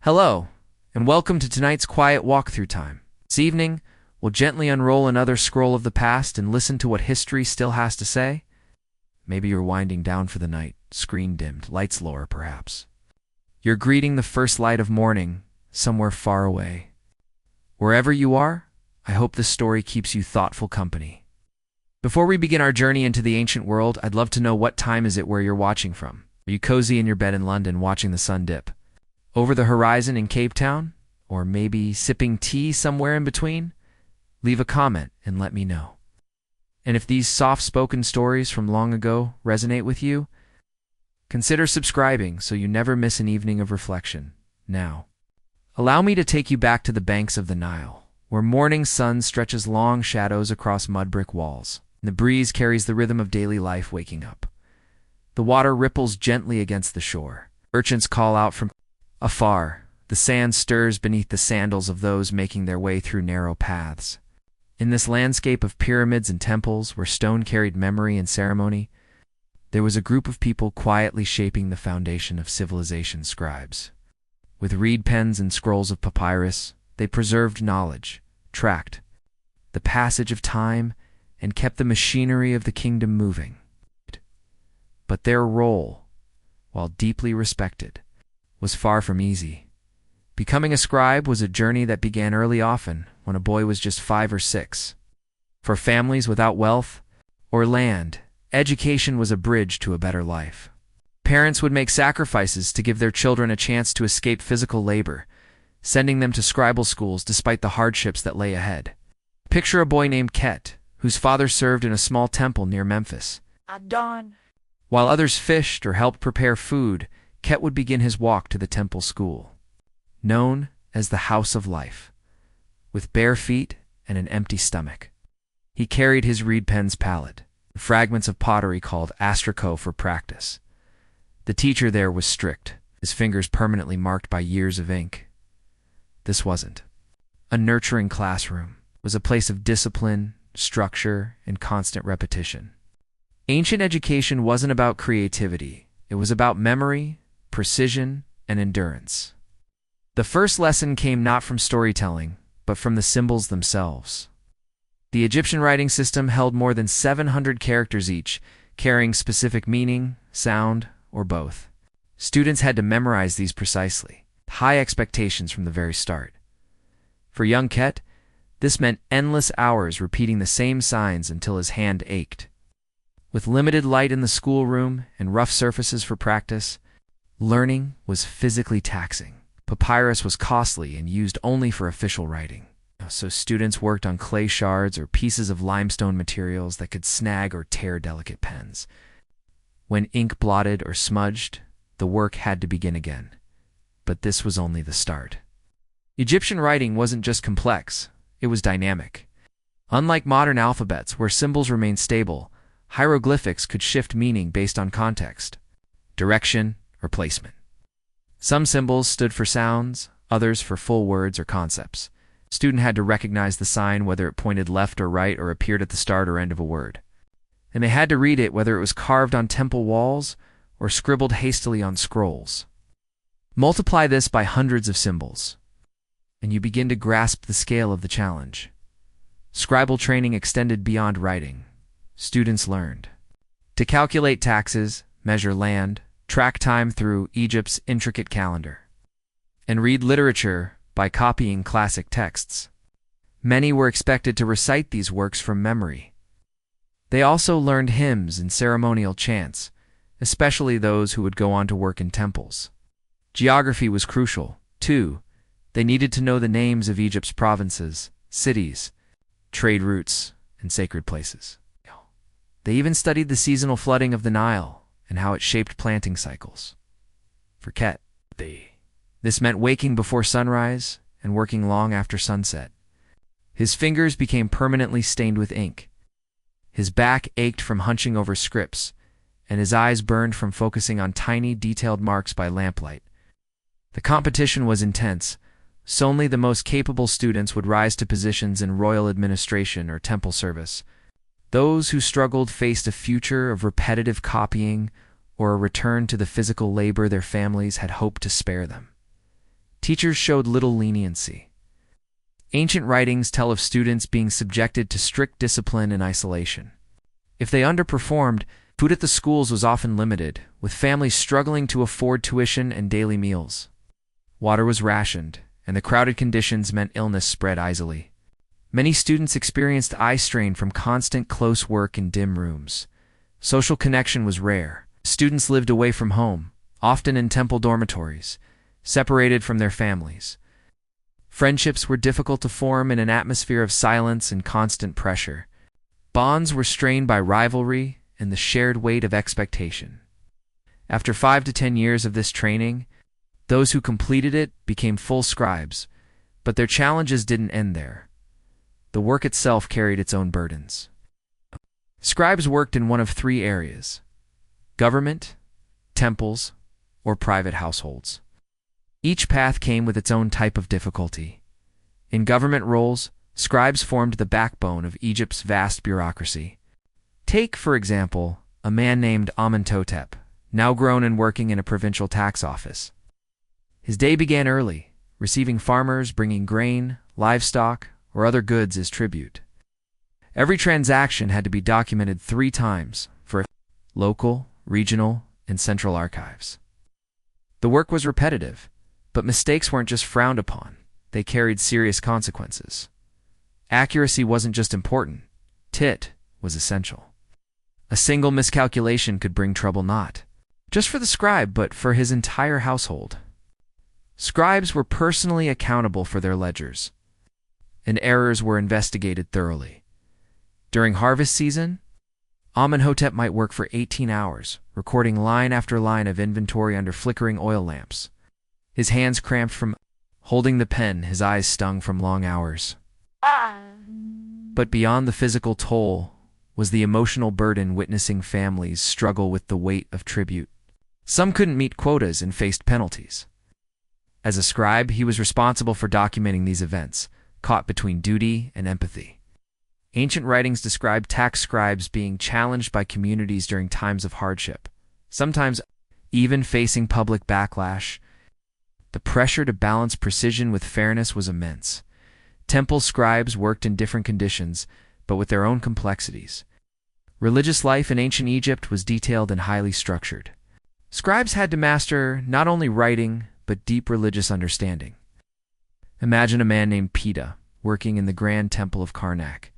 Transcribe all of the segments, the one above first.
Hello, and welcome to tonight's quiet walkthrough time. This evening, we'll gently unroll another scroll of the past and listen to what history still has to say. Maybe you're winding down for the night, screen dimmed, lights lower perhaps. You're greeting the first light of morning, somewhere far away. Wherever you are, I hope this story keeps you thoughtful company. Before we begin our journey into the ancient world, I'd love to know what time is it where you're watching from. Are you cozy in your bed in London watching the sun dip over the horizon in Cape Town? Or maybe sipping tea somewhere in between? Leave a comment and let me know. And if these soft-spoken stories from long ago resonate with you, consider subscribing so you never miss an evening of reflection. Now, allow me to take you back to the banks of the Nile, where morning sun stretches long shadows across mud-brick walls. The breeze carries the rhythm of daily life waking up. The water ripples gently against the shore. Urchins call out from afar. The sand stirs beneath the sandals of those making their way through narrow paths. In this landscape of pyramids and temples where stone carried memory and ceremony, there was a group of people quietly shaping the foundation of civilization. Scribes. With reed pens and scrolls of papyrus, they preserved knowledge, tracked the passage of time, and kept the machinery of the kingdom moving. But their role, while deeply respected, was far from easy. Becoming a scribe was a journey that began early, often when a boy was just 5 or 6. For families without wealth or land, education was a bridge to a better life. Parents would make sacrifices to give their children a chance to escape physical labor, sending them to scribal schools despite the hardships that lay ahead. Picture a boy named Ket, whose father served in a small temple near Memphis. At dawn, While others fished or helped prepare food, Ket would begin his walk to the temple school, known as the House of Life. With bare feet and an empty stomach, he carried his reed pen's palette, fragments of pottery called astraco for practice. The teacher there was strict, his fingers permanently marked by years of ink. This wasn't a nurturing classroom. It was a place of discipline, structure, and constant repetition. Ancient education wasn't about creativity. It was about memory, precision, and endurance. The first lesson came not from storytelling, but from the symbols themselves. The Egyptian writing system held more than 700 characters each, carrying specific meaning, sound, or both. Students had to memorize these precisely, high expectations from the very start. For young Ket, this meant endless hours repeating the same signs until his hand ached. With limited light in the schoolroom and rough surfaces for practice, learning was physically taxing. Papyrus was costly and used only for official writing, so students worked on clay shards or pieces of limestone materials that could snag or tear delicate pens. When ink blotted or smudged, the work had to begin again. But this was only the start. Egyptian writing wasn't just complex, it was dynamic. Unlike modern alphabets where symbols remained stable, hieroglyphics could shift meaning based on context, direction, or placement. Some symbols stood for sounds, others for full words or concepts. A student had to recognize the sign whether it pointed left or right or appeared at the start or end of a word. And they had to read it whether it was carved on temple walls or scribbled hastily on scrolls. Multiply this by hundreds of symbols, and you begin to grasp the scale of the challenge. Scribal training extended beyond writing. Students learned to calculate taxes, measure land, track time through Egypt's intricate calendar, and read literature by copying classic texts. Many were expected to recite these works from memory. They also learned hymns and ceremonial chants, especially those who would go on to work in temples. Geography was crucial, too. They needed to know the names of Egypt's provinces, cities, trade routes, and sacred places. They even studied the seasonal flooding of the Nile and how it shaped planting cycles. For Ket, this meant waking before sunrise and working long after sunset. His fingers became permanently stained with ink. His back ached from hunching over scripts, and his eyes burned from focusing on tiny, detailed marks by lamplight. The competition was intense, so only the most capable students would rise to positions in royal administration or temple service. Those who struggled faced a future of repetitive copying or a return to the physical labor their families had hoped to spare them. teachers showed little leniency. Ancient writings tell of students being subjected to strict discipline and isolation. If they underperformed, food at the schools was often limited, with families struggling to afford tuition and daily meals. Water was rationed, and the crowded conditions meant illness spread easily. Many students experienced eye strain from constant close work in dim rooms. Social connection was rare. Students lived away from home, often in temple dormitories, separated from their families. Friendships were difficult to form in an atmosphere of silence and constant pressure. Bonds were strained by rivalry and the shared weight of expectation. After 5 to 10 years of this training, those who completed it became full scribes, but their challenges didn't end there. The work itself carried its own burdens. Scribes worked in one of 3 areas: government, temples, or private households. Each path came with its own type of difficulty. In government roles, scribes formed the backbone of Egypt's vast bureaucracy. Take, for example, a man named Amenhotep, now grown and working in a provincial tax office. His day began early, receiving farmers bringing grain, livestock, or other goods as tribute. Every transaction had to be documented 3 times for local, regional, and central archives. The work was repetitive, but mistakes weren't just frowned upon, they carried serious consequences. Accuracy wasn't just important, it was essential. A single miscalculation could bring trouble not just for the scribe, but for his entire household. Scribes were personally accountable for their ledgers, and errors were investigated thoroughly. During harvest season, Amenhotep might work for 18 hours, recording line after line of inventory under flickering oil lamps. His hands cramped from holding the pen, his eyes stung from long hours. But beyond the physical toll was the emotional burden witnessing families struggle with the weight of tribute. Some couldn't meet quotas and faced penalties. As a scribe, he was responsible for documenting these events, caught between duty and empathy. Ancient writings describe tax scribes being challenged by communities during times of hardship, sometimes even facing public backlash. The pressure to balance precision with fairness was immense. Temple scribes worked in different conditions, but with their own complexities. Religious life in ancient Egypt was detailed and highly structured. Scribes had to master not only writing, but deep religious understanding. Imagine a man named Peta working in the Grand Temple of Karnak.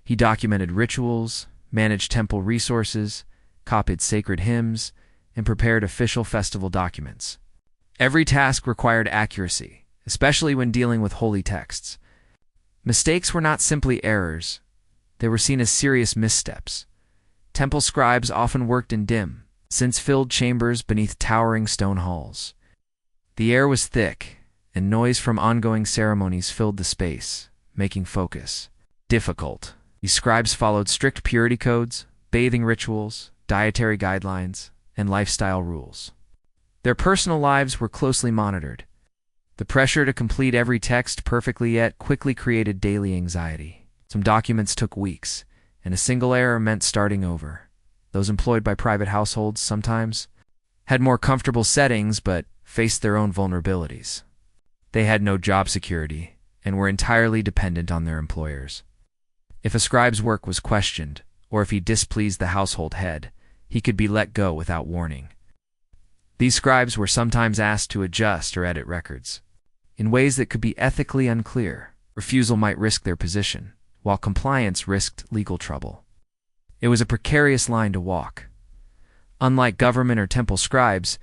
He documented rituals, managed temple resources, copied sacred hymns, and prepared official festival documents. Every task required accuracy, especially when dealing with holy texts. Mistakes were not simply errors. They were seen as serious missteps. Temple scribes often worked in dim, sense-filled chambers beneath towering stone halls. The air was thick, and noise from ongoing ceremonies filled the space, making focus difficult. These scribes followed strict purity codes, bathing rituals, dietary guidelines, and lifestyle rules. Their personal lives were closely monitored. The pressure to complete every text perfectly yet quickly created daily anxiety. Some documents took weeks, and a single error meant starting over. Those employed by private households sometimes had more comfortable settings but faced their own vulnerabilities. They had no job security and were entirely dependent on their employers. If a scribe's work was questioned, or if he displeased the household head, he could be let go without warning. These scribes were sometimes asked to adjust or edit records in ways that could be ethically unclear. Refusal might risk their position, while compliance risked legal trouble. It was a precarious line to walk. Unlike government or temple scribes,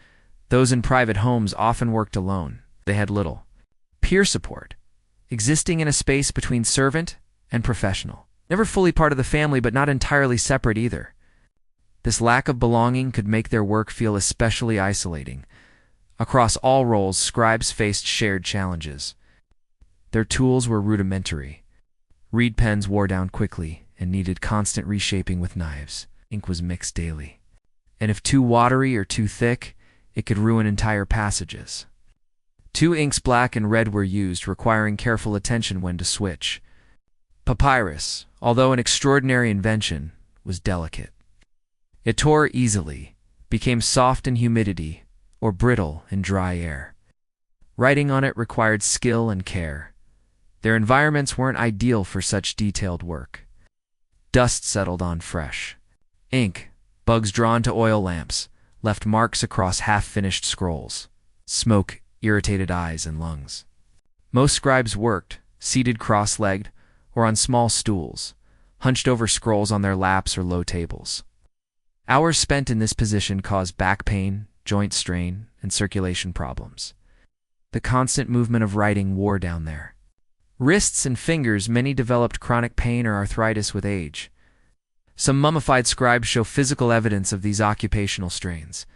those in private homes often worked alone. They had little peer support, existing in a space between servant and professional. Never fully part of the family, but not entirely separate either. This lack of belonging could make their work feel especially isolating. Across all roles, scribes faced shared challenges. Their tools were rudimentary. Reed pens wore down quickly and needed constant reshaping with knives. Ink was mixed daily, and if too watery or too thick, it could ruin entire passages. 2 inks, black and red, were used, requiring careful attention when to switch. Papyrus, although an extraordinary invention, was delicate. It tore easily, became soft in humidity, or brittle in dry air. Writing on it required skill and care. Their environments weren't ideal for such detailed work. Dust settled on fresh ink, bugs drawn to oil lamps, left marks across half-finished scrolls. Smoke irritated eyes and lungs. Most scribes worked, seated cross-legged, or on small stools, hunched over scrolls on their laps or low tables. Hours spent in this position caused back pain, joint strain, and circulation problems. The constant movement of writing wore down their wrists and fingers. Many developed chronic pain or arthritis with age. Some mummified scribes show physical evidence of these occupational strains.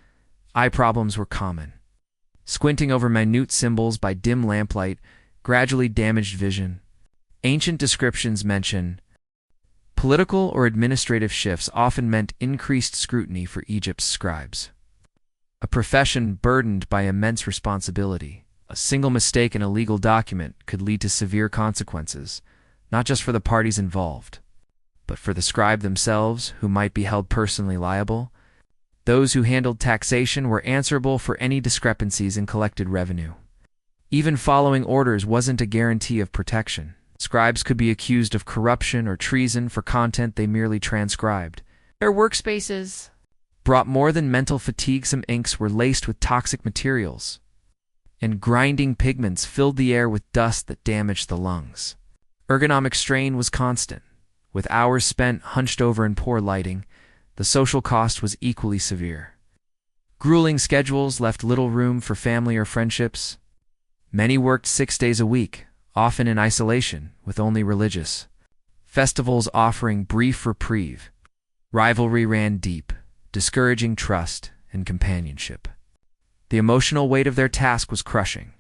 Eye problems were common. Squinting over minute symbols by dim lamplight gradually damaged vision. Ancient descriptions mention political or administrative shifts often meant increased scrutiny for Egypt's scribes. A profession burdened by immense responsibility. A single mistake in a legal document could lead to severe consequences, not just for the parties involved, but for the scribe themselves, who might be held personally liable. Those who handled taxation were answerable for any discrepancies in collected revenue. Even following orders wasn't a guarantee of protection. Scribes could be accused of corruption or treason for content they merely transcribed. Their workspaces brought more than mental fatigue. Some inks were laced with toxic materials, and grinding pigments filled the air with dust that damaged the lungs. Ergonomic strain was constant. With hours spent hunched over in poor lighting, the social cost was equally severe. Grueling schedules left little room for family or friendships. Many worked 6 days a week, often in isolation, with only religious festivals offering brief reprieve. Rivalry ran deep, discouraging trust and companionship. The emotional weight of their task was crushing.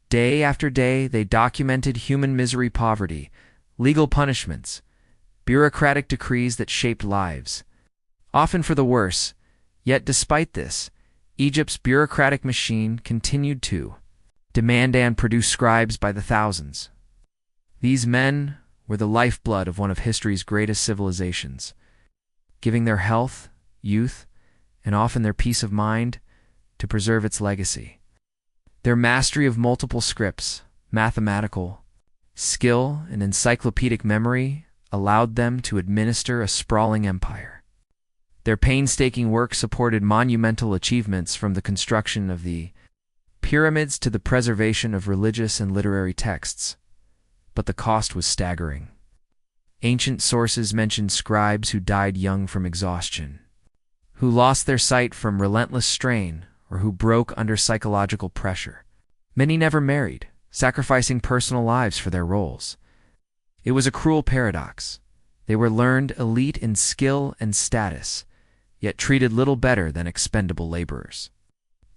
Day after day, they documented human misery, poverty, legal punishments, bureaucratic decrees that shaped lives, often for the worse. Yet despite this, Egypt's bureaucratic machine continued to demand and produce scribes by the thousands. These men were the lifeblood of one of history's greatest civilizations, giving their health, youth, and often their peace of mind to preserve its legacy. Their mastery of multiple scripts, mathematical skill, and encyclopedic memory allowed them to administer a sprawling empire. Their painstaking work supported monumental achievements, from the construction of the pyramids to the preservation of religious and literary texts. But the cost was staggering. Ancient sources mentioned scribes who died young from exhaustion, who lost their sight from relentless strain, or who broke under psychological pressure. Many never married, sacrificing personal lives for their roles. It was a cruel paradox. They were learned elite in skill and status, yet treated little better than expendable laborers.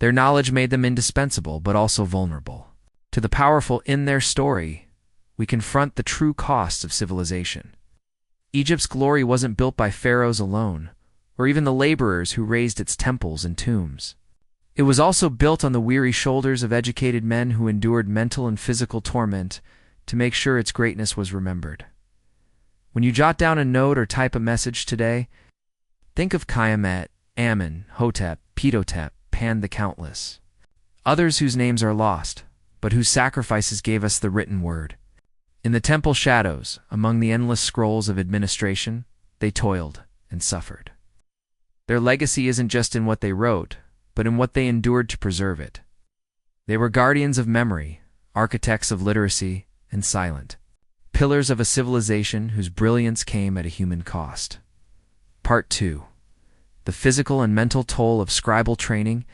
Their knowledge made them indispensable, but also vulnerable. To the powerful in their story, we confront the true costs of civilization. Egypt's glory wasn't built by pharaohs alone, or even the laborers who raised its temples and tombs. It was also built on the weary shoulders of educated men who endured mental and physical torment to make sure its greatness was remembered. When you jot down a note or type a message today, think of Kiamat, Ammon, Hotep, Ptolemy, Pan the Countless. Others whose names are lost, but whose sacrifices gave us the written word. In the temple shadows, among the endless scrolls of administration, they toiled and suffered. Their legacy isn't just in what they wrote, but in what they endured to preserve it. They were guardians of memory, architects of literacy, and silent pillars of a civilization whose brilliance came at a human cost. Part 2. The physical and mental toll of scribal training.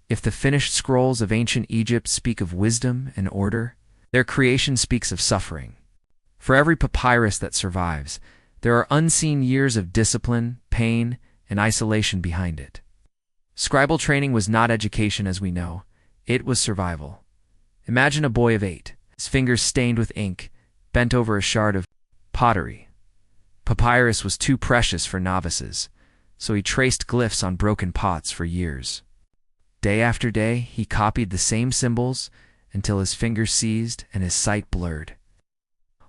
If the finished scrolls of ancient Egypt speak of wisdom and order, their creation speaks of suffering. For every papyrus that survives, there are unseen years of discipline, pain, and isolation behind it. Scribal training was not education as we know. It was survival. Imagine a boy of 8, his fingers stained with ink, bent over a shard of pottery. Papyrus was too precious for novices, so he traced glyphs on broken pots for years. Day after day, he copied the same symbols until his fingers seized and his sight blurred.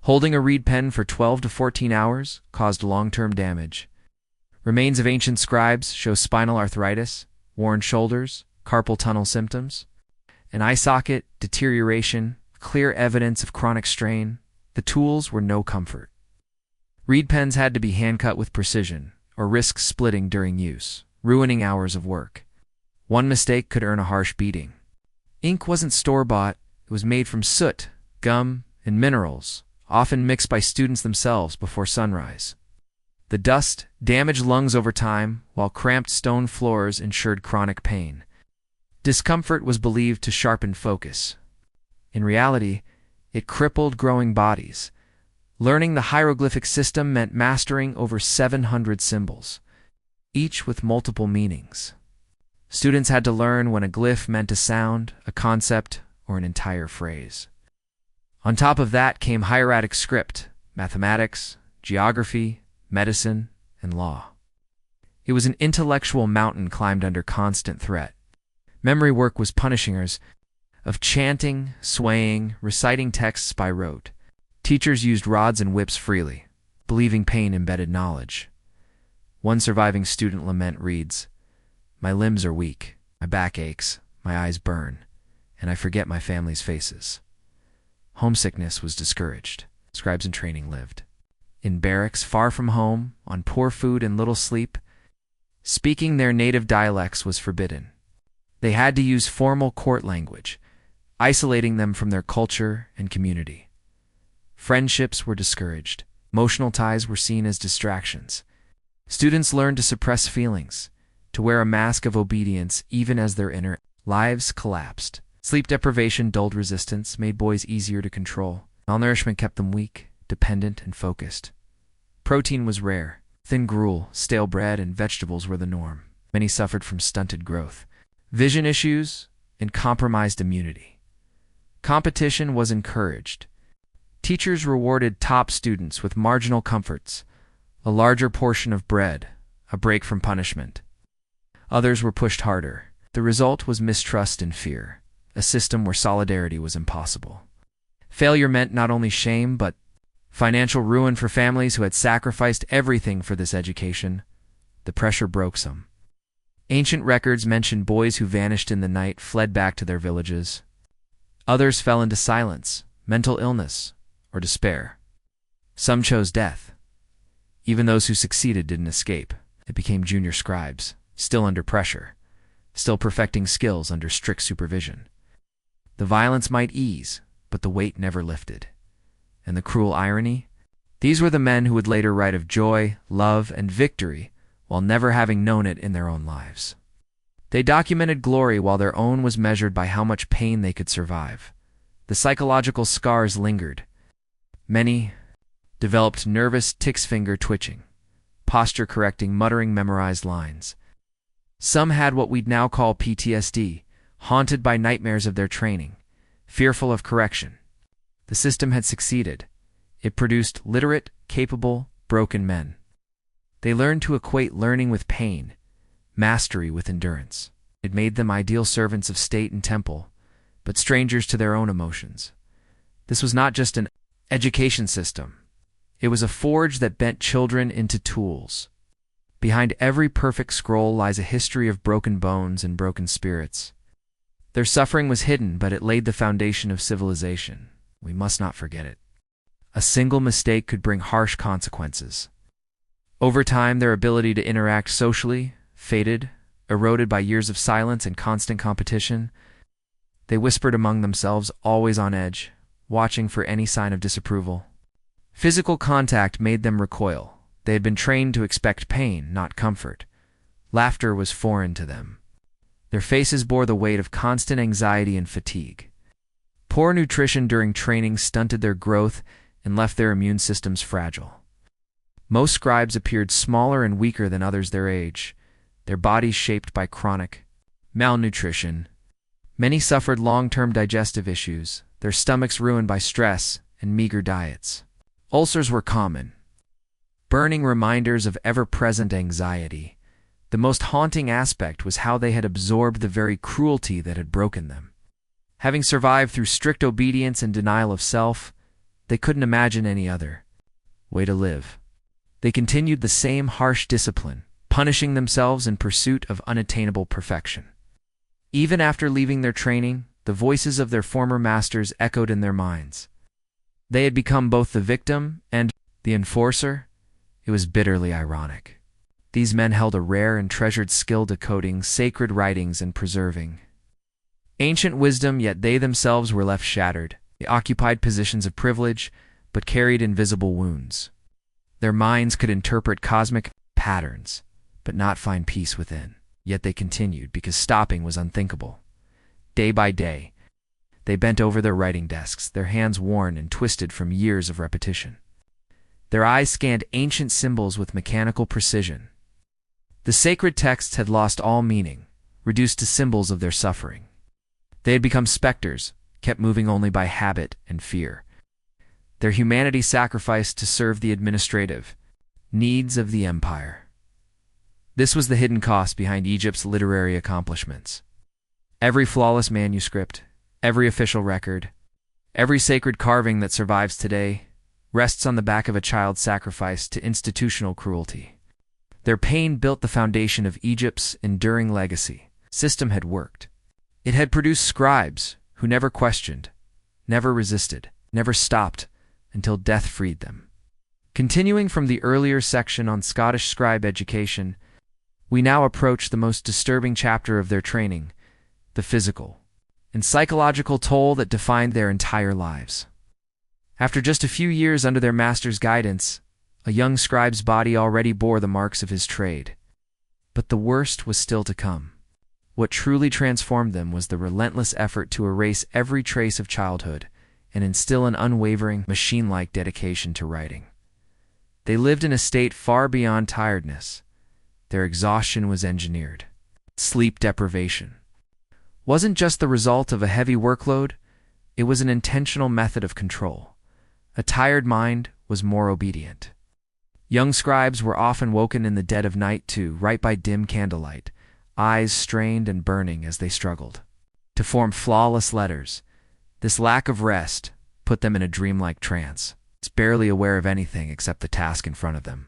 Holding a reed pen for 12 to 14 hours caused long-term damage. Remains of ancient scribes show spinal arthritis, worn shoulders, carpal tunnel symptoms. An eye socket, deterioration, clear evidence of chronic strain. The tools were no comfort. Reed pens had to be hand-cut with precision, or risk splitting during use, ruining hours of work. One mistake could earn a harsh beating. Ink wasn't store-bought. It was made from soot, gum, and minerals, often mixed by students themselves before sunrise. The dust damaged lungs over time, while cramped stone floors ensured chronic pain. Discomfort was believed to sharpen focus. In reality, it crippled growing bodies. Learning the hieroglyphic system meant mastering over 700 symbols, each with multiple meanings. Students had to learn when a glyph meant a sound, a concept, or an entire phrase. On top of that came hieratic script, mathematics, geography, medicine, and law. It was an intellectual mountain climbed under constant threat. Memory work was punishing us, of chanting, swaying, reciting texts by rote. Teachers used rods and whips freely, believing pain embedded knowledge. One surviving student lament reads, "My limbs are weak, my back aches, my eyes burn, and I forget my family's faces." Homesickness was discouraged. Scribes in training lived in barracks, far from home, on poor food and little sleep. Speaking their native dialects was forbidden. They had to use formal court language, isolating them from their culture and community. Friendships were discouraged. Emotional ties were seen as distractions. Students learned to suppress feelings, to wear a mask of obedience even as their inner lives collapsed. Sleep deprivation dulled resistance, made boys easier to control. Malnourishment kept them weak, dependent, and focused. Protein was rare. Thin gruel, stale bread, and vegetables were the norm. Many suffered from stunted growth, vision issues, and compromised immunity. Competition was encouraged. Teachers rewarded top students with marginal comforts, a larger portion of bread, a break from punishment. Others were pushed harder. The result was mistrust and fear, a system where solidarity was impossible. Failure meant not only shame, but financial ruin for families who had sacrificed everything for this education. The pressure broke some. Ancient records mention boys who vanished in the night, fled back to their villages. Others fell into silence, mental illness, or despair. Some chose death. Even those who succeeded didn't escape. They became junior scribes, still under pressure, still perfecting skills under strict supervision. The violence might ease, but the weight never lifted. And the cruel irony? These were the men who would later write of joy, love, and victory while never having known it in their own lives. They documented glory while their own was measured by how much pain they could survive. The psychological scars lingered. Many developed nervous tics, finger twitching, posture correcting, muttering memorized lines. Some had what we'd now call PTSD, haunted by nightmares of their training, fearful of correction. The system had succeeded. It produced literate, capable, broken men. They learned to equate learning with pain, mastery with endurance. It made them ideal servants of state and temple, but strangers to their own emotions. This was not just an education system. It was a forge that bent children into tools. Behind every perfect scroll lies a history of broken bones and broken spirits. Their suffering was hidden, but it laid the foundation of civilization. We must not forget it. A single mistake could bring harsh consequences. Over time, their ability to interact socially faded, eroded by years of silence and constant competition. They whispered among themselves, always on edge, watching for any sign of disapproval. Physical contact made them recoil. They had been trained to expect pain, not comfort. Laughter was foreign to them. Their faces bore the weight of constant anxiety and fatigue. Poor nutrition during training stunted their growth and left their immune systems fragile. Most scribes appeared smaller and weaker than others their age, their bodies shaped by chronic malnutrition. Many suffered long-term digestive issues, their stomachs ruined by stress and meager diets. Ulcers were common, burning reminders of ever-present anxiety. The most haunting aspect was how they had absorbed the very cruelty that had broken them. Having survived through strict obedience and denial of self, they couldn't imagine any other way to live. They continued the same harsh discipline, punishing themselves in pursuit of unattainable perfection. Even after leaving their training, the voices of their former masters echoed in their minds. They had become both the victim and the enforcer. It was bitterly ironic. These men held a rare and treasured skill decoding sacred writings and preserving ancient wisdom, yet they themselves were left shattered. They occupied positions of privilege, but carried invisible wounds. Their minds could interpret cosmic patterns, but not find peace within. Yet they continued, because stopping was unthinkable. Day by day, they bent over their writing desks, their hands worn and twisted from years of repetition. Their eyes scanned ancient symbols with mechanical precision. The sacred texts had lost all meaning, reduced to symbols of their suffering. They had become specters, kept moving only by habit and fear. Their humanity sacrificed to serve the administrative needs of the empire. This was the hidden cost behind Egypt's literary accomplishments. Every flawless manuscript, every official record, every sacred carving that survives today rests on the back of a child sacrificed to institutional cruelty. Their pain built the foundation of Egypt's enduring legacy. System had worked. It had produced scribes who never questioned, never resisted, never stopped until death freed them. Continuing from the earlier section on Scottish scribe education, we now approach the most disturbing chapter of their training, the physical and psychological toll that defined their entire lives. After just a few years under their master's guidance, a young scribe's body already bore the marks of his trade. But the worst was still to come. What truly transformed them was the relentless effort to erase every trace of childhood and instill an unwavering, machine-like dedication to writing. They lived in a state far beyond tiredness. Their exhaustion was engineered. Sleep deprivation wasn't just the result of a heavy workload, it was an intentional method of control. A tired mind was more obedient. Young scribes were often woken in the dead of night to write by dim candlelight, eyes strained and burning as they struggled to form flawless letters. This lack of rest put them in a dreamlike trance, barely aware of anything except the task in front of them.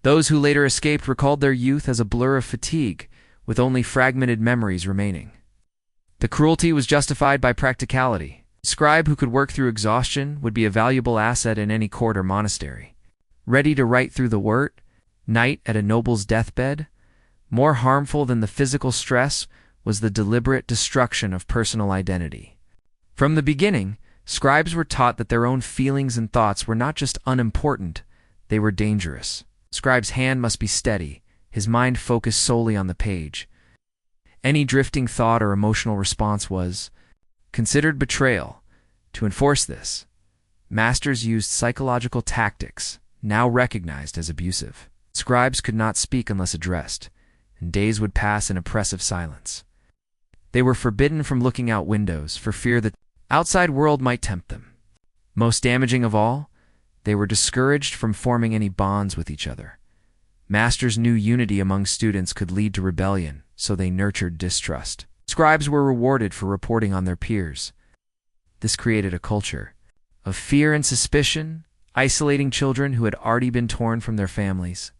Those who later escaped recalled their youth as a blur of fatigue, with only fragmented memories remaining. The cruelty was justified by practicality. A scribe who could work through exhaustion would be a valuable asset in any court or monastery. Ready to write through the night at a noble's deathbed? More harmful than the physical stress was the deliberate destruction of personal identity. From the beginning, scribes were taught that their own feelings and thoughts were not just unimportant, they were dangerous. The scribe's hand must be steady, his mind focused solely on the page. Any drifting thought or emotional response was considered betrayal. To enforce this, masters used psychological tactics, now recognized as abusive. Scribes could not speak unless addressed, and days would pass in oppressive silence. They were forbidden from looking out windows for fear that the outside world might tempt them. Most damaging of all, they were discouraged from forming any bonds with each other. Masters knew unity among students could lead to rebellion, so they nurtured distrust. Scribes were rewarded for reporting on their peers. This created a culture of fear and suspicion, isolating children who had already been torn from their families.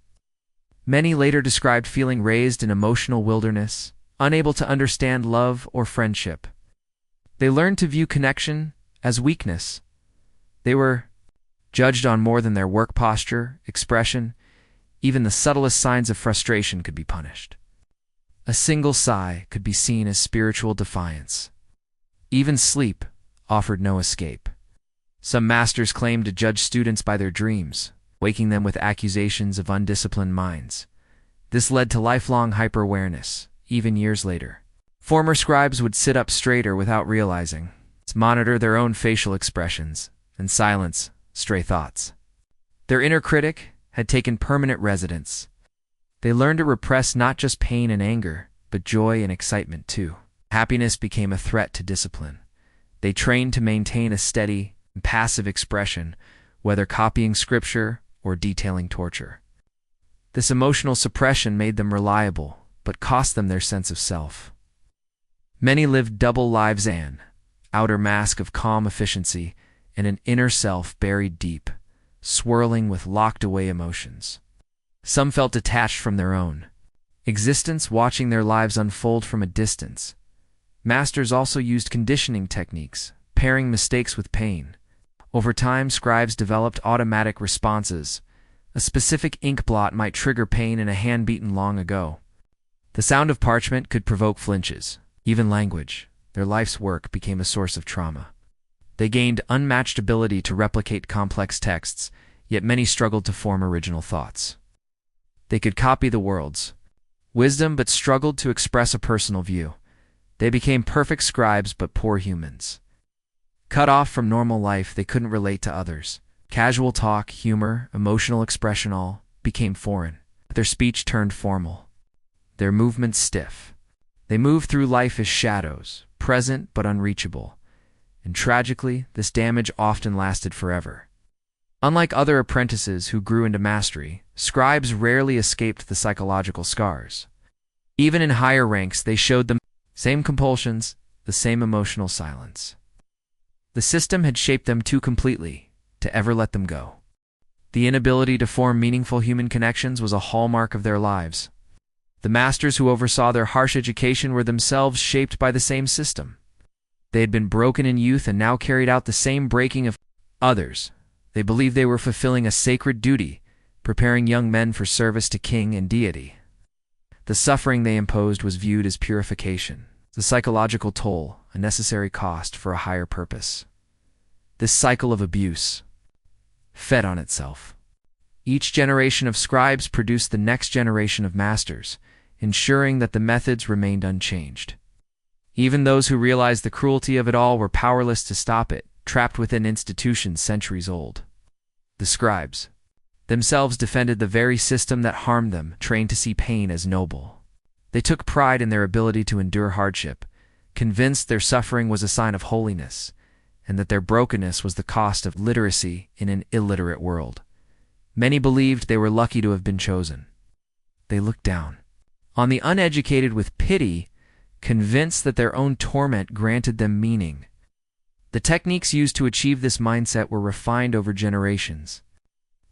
Many later described feeling raised in emotional wilderness, unable to understand love or friendship. They learned to view connection as weakness. They were judged on more than their work posture, expression. Even the subtlest signs of frustration could be punished. A single sigh could be seen as spiritual defiance. Even sleep offered no escape. Some masters claimed to judge students by their dreams, waking them with accusations of undisciplined minds. This led to lifelong hyper-awareness, even years later. Former scribes would sit up straighter without realizing, monitor their own facial expressions, and silence stray thoughts. Their inner critic had taken permanent residence. They learned to repress not just pain and anger, but joy and excitement too. Happiness became a threat to discipline. They trained to maintain a steady, passive expression, whether copying scripture or detailing torture. This emotional suppression made them reliable, but cost them their sense of self. Many lived double lives, an outer mask of calm efficiency and an inner self buried deep, swirling with locked-away emotions. Some felt detached from their own existence, watching their lives unfold from a distance. Masters also used conditioning techniques, pairing mistakes with pain. Over time, scribes developed automatic responses. A specific ink blot might trigger pain in a hand beaten long ago. The sound of parchment could provoke flinches. Even language, their life's work, became a source of trauma. They gained unmatched ability to replicate complex texts, yet many struggled to form original thoughts. They could copy the world's wisdom but struggled to express a personal view. They became perfect scribes but poor humans. Cut off from normal life, they couldn't relate to others. Casual talk, humor, emotional expression all became foreign. Their speech turned formal. Their movements stiff. They moved through life as shadows, present but unreachable. And tragically, this damage often lasted forever. Unlike other apprentices who grew into mastery, scribes rarely escaped the psychological scars. Even in higher ranks, they showed the same compulsions, the same emotional silence. The system had shaped them too completely to ever let them go. The inability to form meaningful human connections was a hallmark of their lives. The masters who oversaw their harsh education were themselves shaped by the same system. They had been broken in youth and now carried out the same breaking of others. They believed they were fulfilling a sacred duty, preparing young men for service to king and deity. The suffering they imposed was viewed as purification, the psychological toll, a necessary cost for a higher purpose. This cycle of abuse fed on itself. Each generation of scribes produced the next generation of masters, ensuring that the methods remained unchanged. Even those who realized the cruelty of it all were powerless to stop it, trapped within institutions centuries old. The scribes themselves defended the very system that harmed them, trained to see pain as noble. They took pride in their ability to endure hardship, convinced their suffering was a sign of holiness, and that their brokenness was the cost of literacy in an illiterate world. Many believed they were lucky to have been chosen. They looked down on the uneducated with pity, convinced that their own torment granted them meaning. The techniques used to achieve this mindset were refined over generations.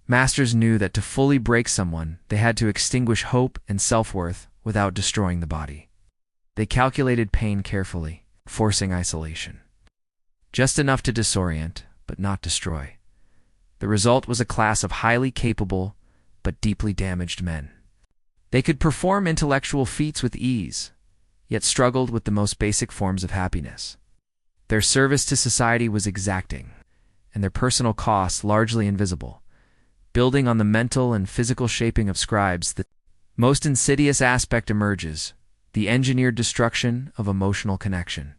Masters knew that to fully break someone, they had to extinguish hope and self-worth without destroying the body. They calculated pain carefully, forcing isolation. Just enough to disorient, but not destroy. The result was a class of highly capable, but deeply damaged men. They could perform intellectual feats with ease, yet struggled with the most basic forms of happiness. Their service to society was exacting, and their personal costs largely invisible. Building on the mental and physical shaping of scribes, the most insidious aspect emerges: the engineered destruction of emotional connection.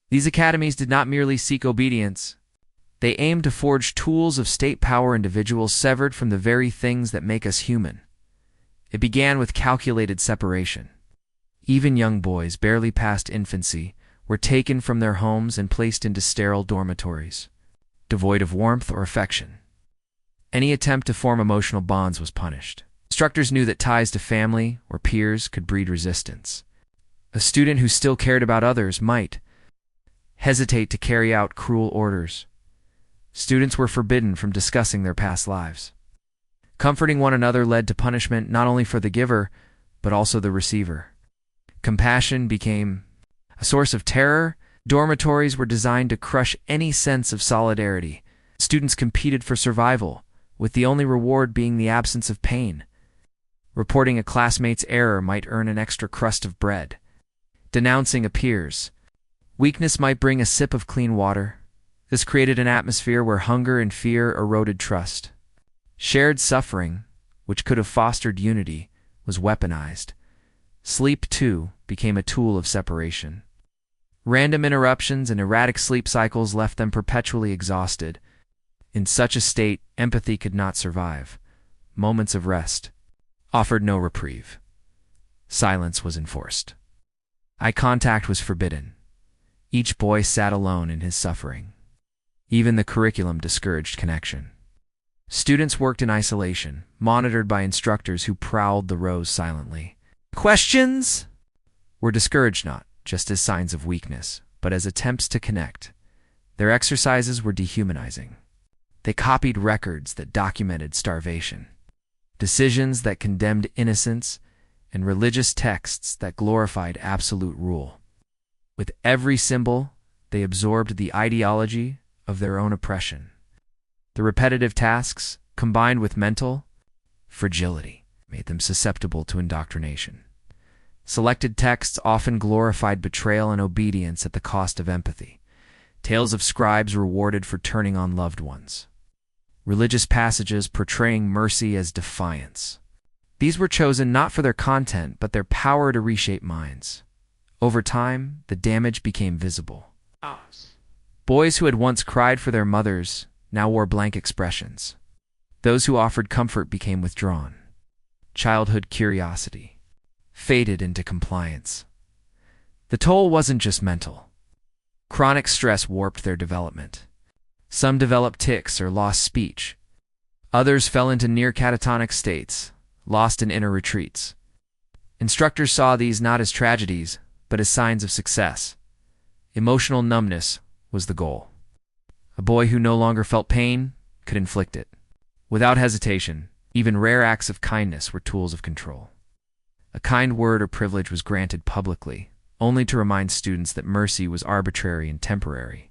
These academies did not merely seek obedience. They aimed to forge tools of state power, individuals severed from the very things that make us human. It began with calculated separation. Even young boys, barely past infancy, were taken from their homes and placed into sterile dormitories, devoid of warmth or affection. Any attempt to form emotional bonds was punished. Instructors knew that ties to family or peers could breed resistance. A student who still cared about others might hesitate to carry out cruel orders. Students were forbidden from discussing their past lives. Comforting one another led to punishment not only for the giver, but also the receiver. Compassion became a source of terror. Dormitories were designed to crush any sense of solidarity. Students competed for survival, with the only reward being the absence of pain. Reporting a classmate's error might earn an extra crust of bread. Denouncing a peer's weakness might bring a sip of clean water. This created an atmosphere where hunger and fear eroded trust. Shared suffering, which could have fostered unity, was weaponized. Sleep, too, became a tool of separation. Random interruptions and erratic sleep cycles left them perpetually exhausted. In such a state, empathy could not survive. Moments of rest offered no reprieve. Silence was enforced. Eye contact was forbidden. Each boy sat alone in his suffering. Even the curriculum discouraged connection. Students worked in isolation, monitored by instructors who prowled the rows silently. Questions were discouraged not just as signs of weakness, but as attempts to connect. Their exercises were dehumanizing. They copied records that documented starvation, decisions that condemned innocence, and religious texts that glorified absolute rule. With every symbol, they absorbed the ideology of their own oppression. The repetitive tasks, combined with mental fragility, made them susceptible to indoctrination. Selected texts often glorified betrayal and obedience at the cost of empathy. Tales of scribes rewarded for turning on loved ones. Religious passages portraying mercy as defiance. These were chosen not for their content, but their power to reshape minds. Over time, the damage became visible. Boys who had once cried for their mothers now wore blank expressions. Those who offered comfort became withdrawn. Childhood curiosity faded into compliance. The toll wasn't just mental. Chronic stress warped their development. Some developed tics or lost speech. Others fell into near catatonic states, lost in inner retreats. Instructors saw these not as tragedies, but as signs of success. Emotional numbness was the goal. A boy who no longer felt pain could inflict it. Without hesitation, even rare acts of kindness were tools of control. A kind word or privilege was granted publicly, only to remind students that mercy was arbitrary and temporary.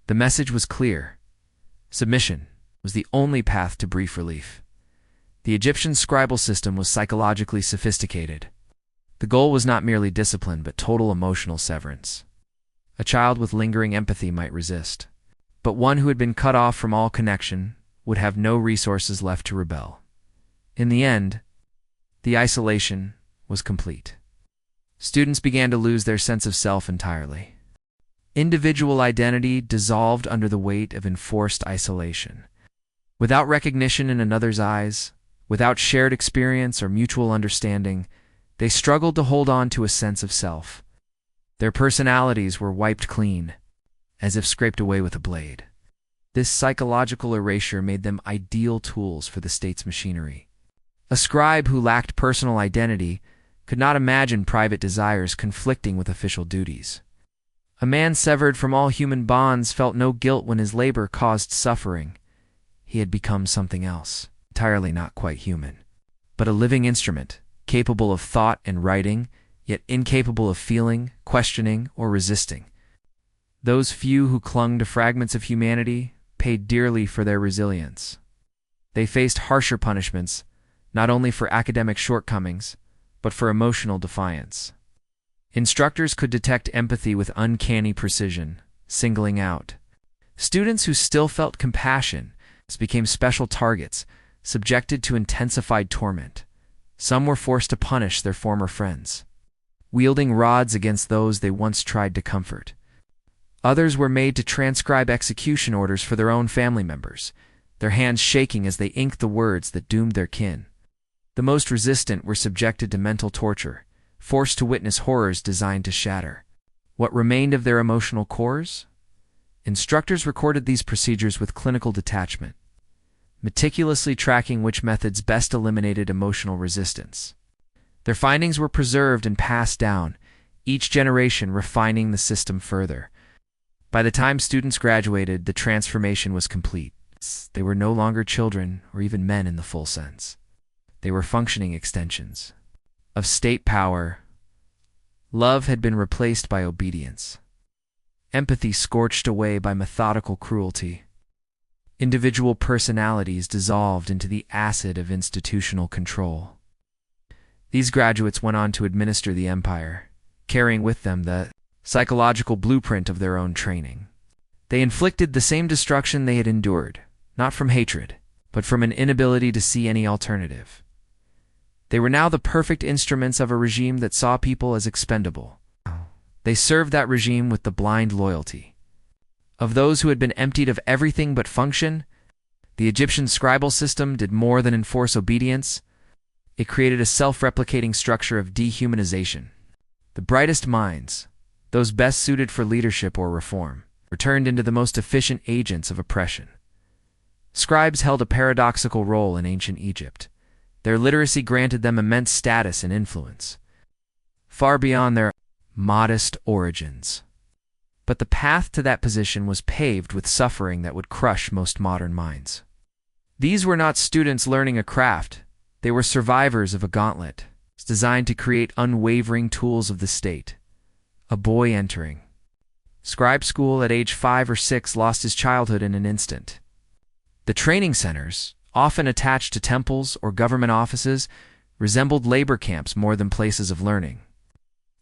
The message was clear. Submission was the only path to brief relief. The Egyptian scribal system was psychologically sophisticated. The goal was not merely discipline, but total emotional severance. A child with lingering empathy might resist, but one who had been cut off from all connection would have no resources left to rebel. In the end, the isolation was complete. Students began to lose their sense of self entirely. Individual identity dissolved under the weight of enforced isolation. Without recognition in another's eyes, without shared experience or mutual understanding, they struggled to hold on to a sense of self. Their personalities were wiped clean, as if scraped away with a blade. This psychological erasure made them ideal tools for the state's machinery. A scribe who lacked personal identity could not imagine private desires conflicting with official duties. A man severed from all human bonds felt no guilt when his labor caused suffering. He had become something else, entirely not quite human, but a living instrument, capable of thought and writing, yet incapable of feeling, questioning, or resisting. Those few who clung to fragments of humanity paid dearly for their resilience. They faced harsher punishments, not only for academic shortcomings, but for emotional defiance. Instructors could detect empathy with uncanny precision, singling out. Students who still felt compassion became special targets, subjected to intensified torment. Some were forced to punish their former friends, wielding rods against those they once tried to comfort. Others were made to transcribe execution orders for their own family members, their hands shaking as they inked the words that doomed their kin. The most resistant were subjected to mental torture, forced to witness horrors designed to shatter what remained of their emotional cores. Instructors recorded these procedures with clinical detachment, meticulously tracking which methods best eliminated emotional resistance. Their findings were preserved and passed down, each generation refining the system further. By the time students graduated, the transformation was complete. They were no longer children or even men in the full sense. They were functioning extensions of state power. Love had been replaced by obedience. Empathy scorched away by methodical cruelty. Individual personalities dissolved into the acid of institutional control. These graduates went on to administer the empire, carrying with them the psychological blueprint of their own training. They inflicted the same destruction they had endured, not from hatred, but from an inability to see any alternative. They were now the perfect instruments of a regime that saw people as expendable. They served that regime with the blind loyalty of those who had been emptied of everything but function. The Egyptian scribal system did more than enforce obedience. It created a self-replicating structure of dehumanization. The brightest minds, those best suited for leadership or reform, were turned into the most efficient agents of oppression. Scribes held a paradoxical role in ancient Egypt. Their literacy granted them immense status and influence, far beyond their modest origins. But the path to that position was paved with suffering that would crush most modern minds. These were not students learning a craft. They were survivors of a gauntlet designed to create unwavering tools of the state. A boy entering, Scribe school at age 5 or 6 lost his childhood in an instant. The training centers, often attached to temples or government offices, resembled labor camps more than places of learning.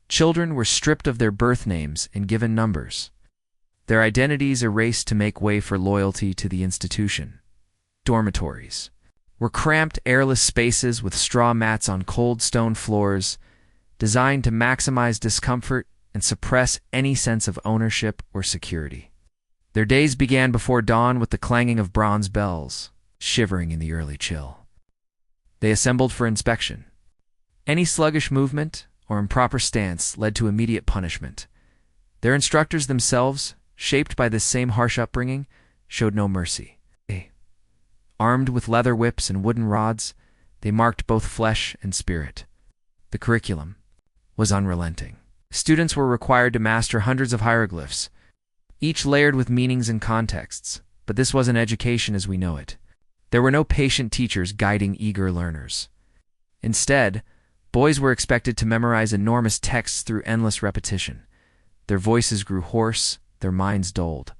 Children were stripped of their birth names and given numbers. Their identities erased to make way for loyalty to the institution. Dormitories were cramped, airless spaces with straw mats on cold stone floors, designed to maximize discomfort and suppress any sense of ownership or security. Their days began before dawn with the clanging of bronze bells, shivering in the early chill. They assembled for inspection. Any sluggish movement or improper stance led to immediate punishment. Their instructors themselves, shaped by this same harsh upbringing, showed no mercy. Armed with leather whips and wooden rods, they marked both flesh and spirit. The curriculum was unrelenting. Students were required to master hundreds of hieroglyphs, each layered with meanings and contexts, but this wasn't education as we know it. There were no patient teachers guiding eager learners. Instead, boys were expected to memorize enormous texts through endless repetition. Their voices grew hoarse, their minds dulled.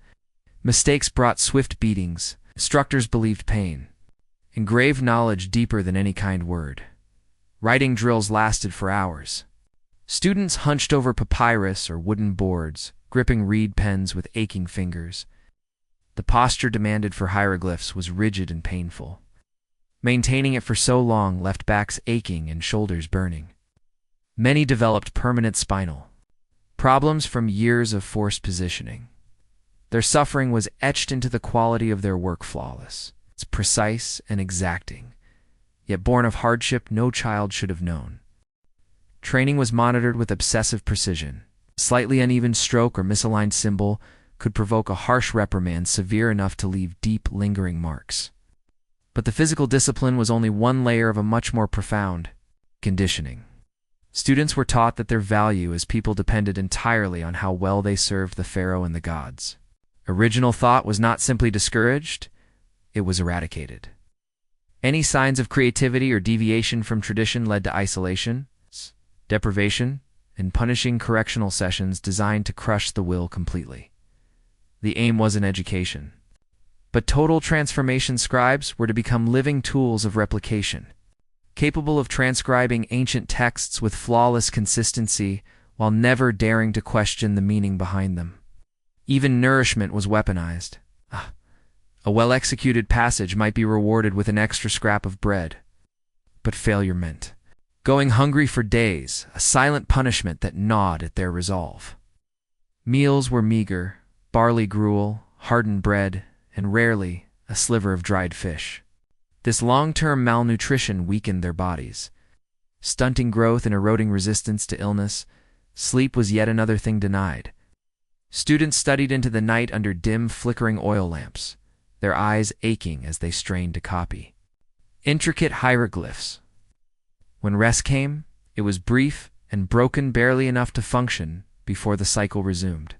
Mistakes brought swift beatings. Instructors believed pain engraved knowledge deeper than any kind word. Writing drills lasted for hours. Students hunched over papyrus or wooden boards, gripping reed pens with aching fingers. The posture demanded for hieroglyphs was rigid and painful. Maintaining it for so long left backs aching and shoulders burning. Many developed permanent spinal problems from years of forced positioning. Their suffering was etched into the quality of their work, flawless. It's precise and exacting, yet born of hardship no child should have known. Training was monitored with obsessive precision. A slightly uneven stroke or misaligned symbol could provoke a harsh reprimand severe enough to leave deep, lingering marks. But the physical discipline was only one layer of a much more profound conditioning. Students were taught that their value as people depended entirely on how well they served the Pharaoh and the gods. Original thought was not simply discouraged, it was eradicated. Any signs of creativity or deviation from tradition led to isolation, deprivation, and punishing correctional sessions designed to crush the will completely. The aim wasn't education, but total transformation. Scribes were to become living tools of replication, capable of transcribing ancient texts with flawless consistency while never daring to question the meaning behind them. Even nourishment was weaponized. A well-executed passage might be rewarded with an extra scrap of bread, but failure meant going hungry for days, a silent punishment that gnawed at their resolve. Meals were meager, barley gruel, hardened bread, and rarely a sliver of dried fish. This long-term malnutrition weakened their bodies, stunting growth and eroding resistance to illness. Sleep was yet another thing denied. Students studied into the night under dim, flickering oil lamps, their eyes aching as they strained to copy intricate hieroglyphs. When rest came, it was brief and broken, barely enough to function before the cycle resumed.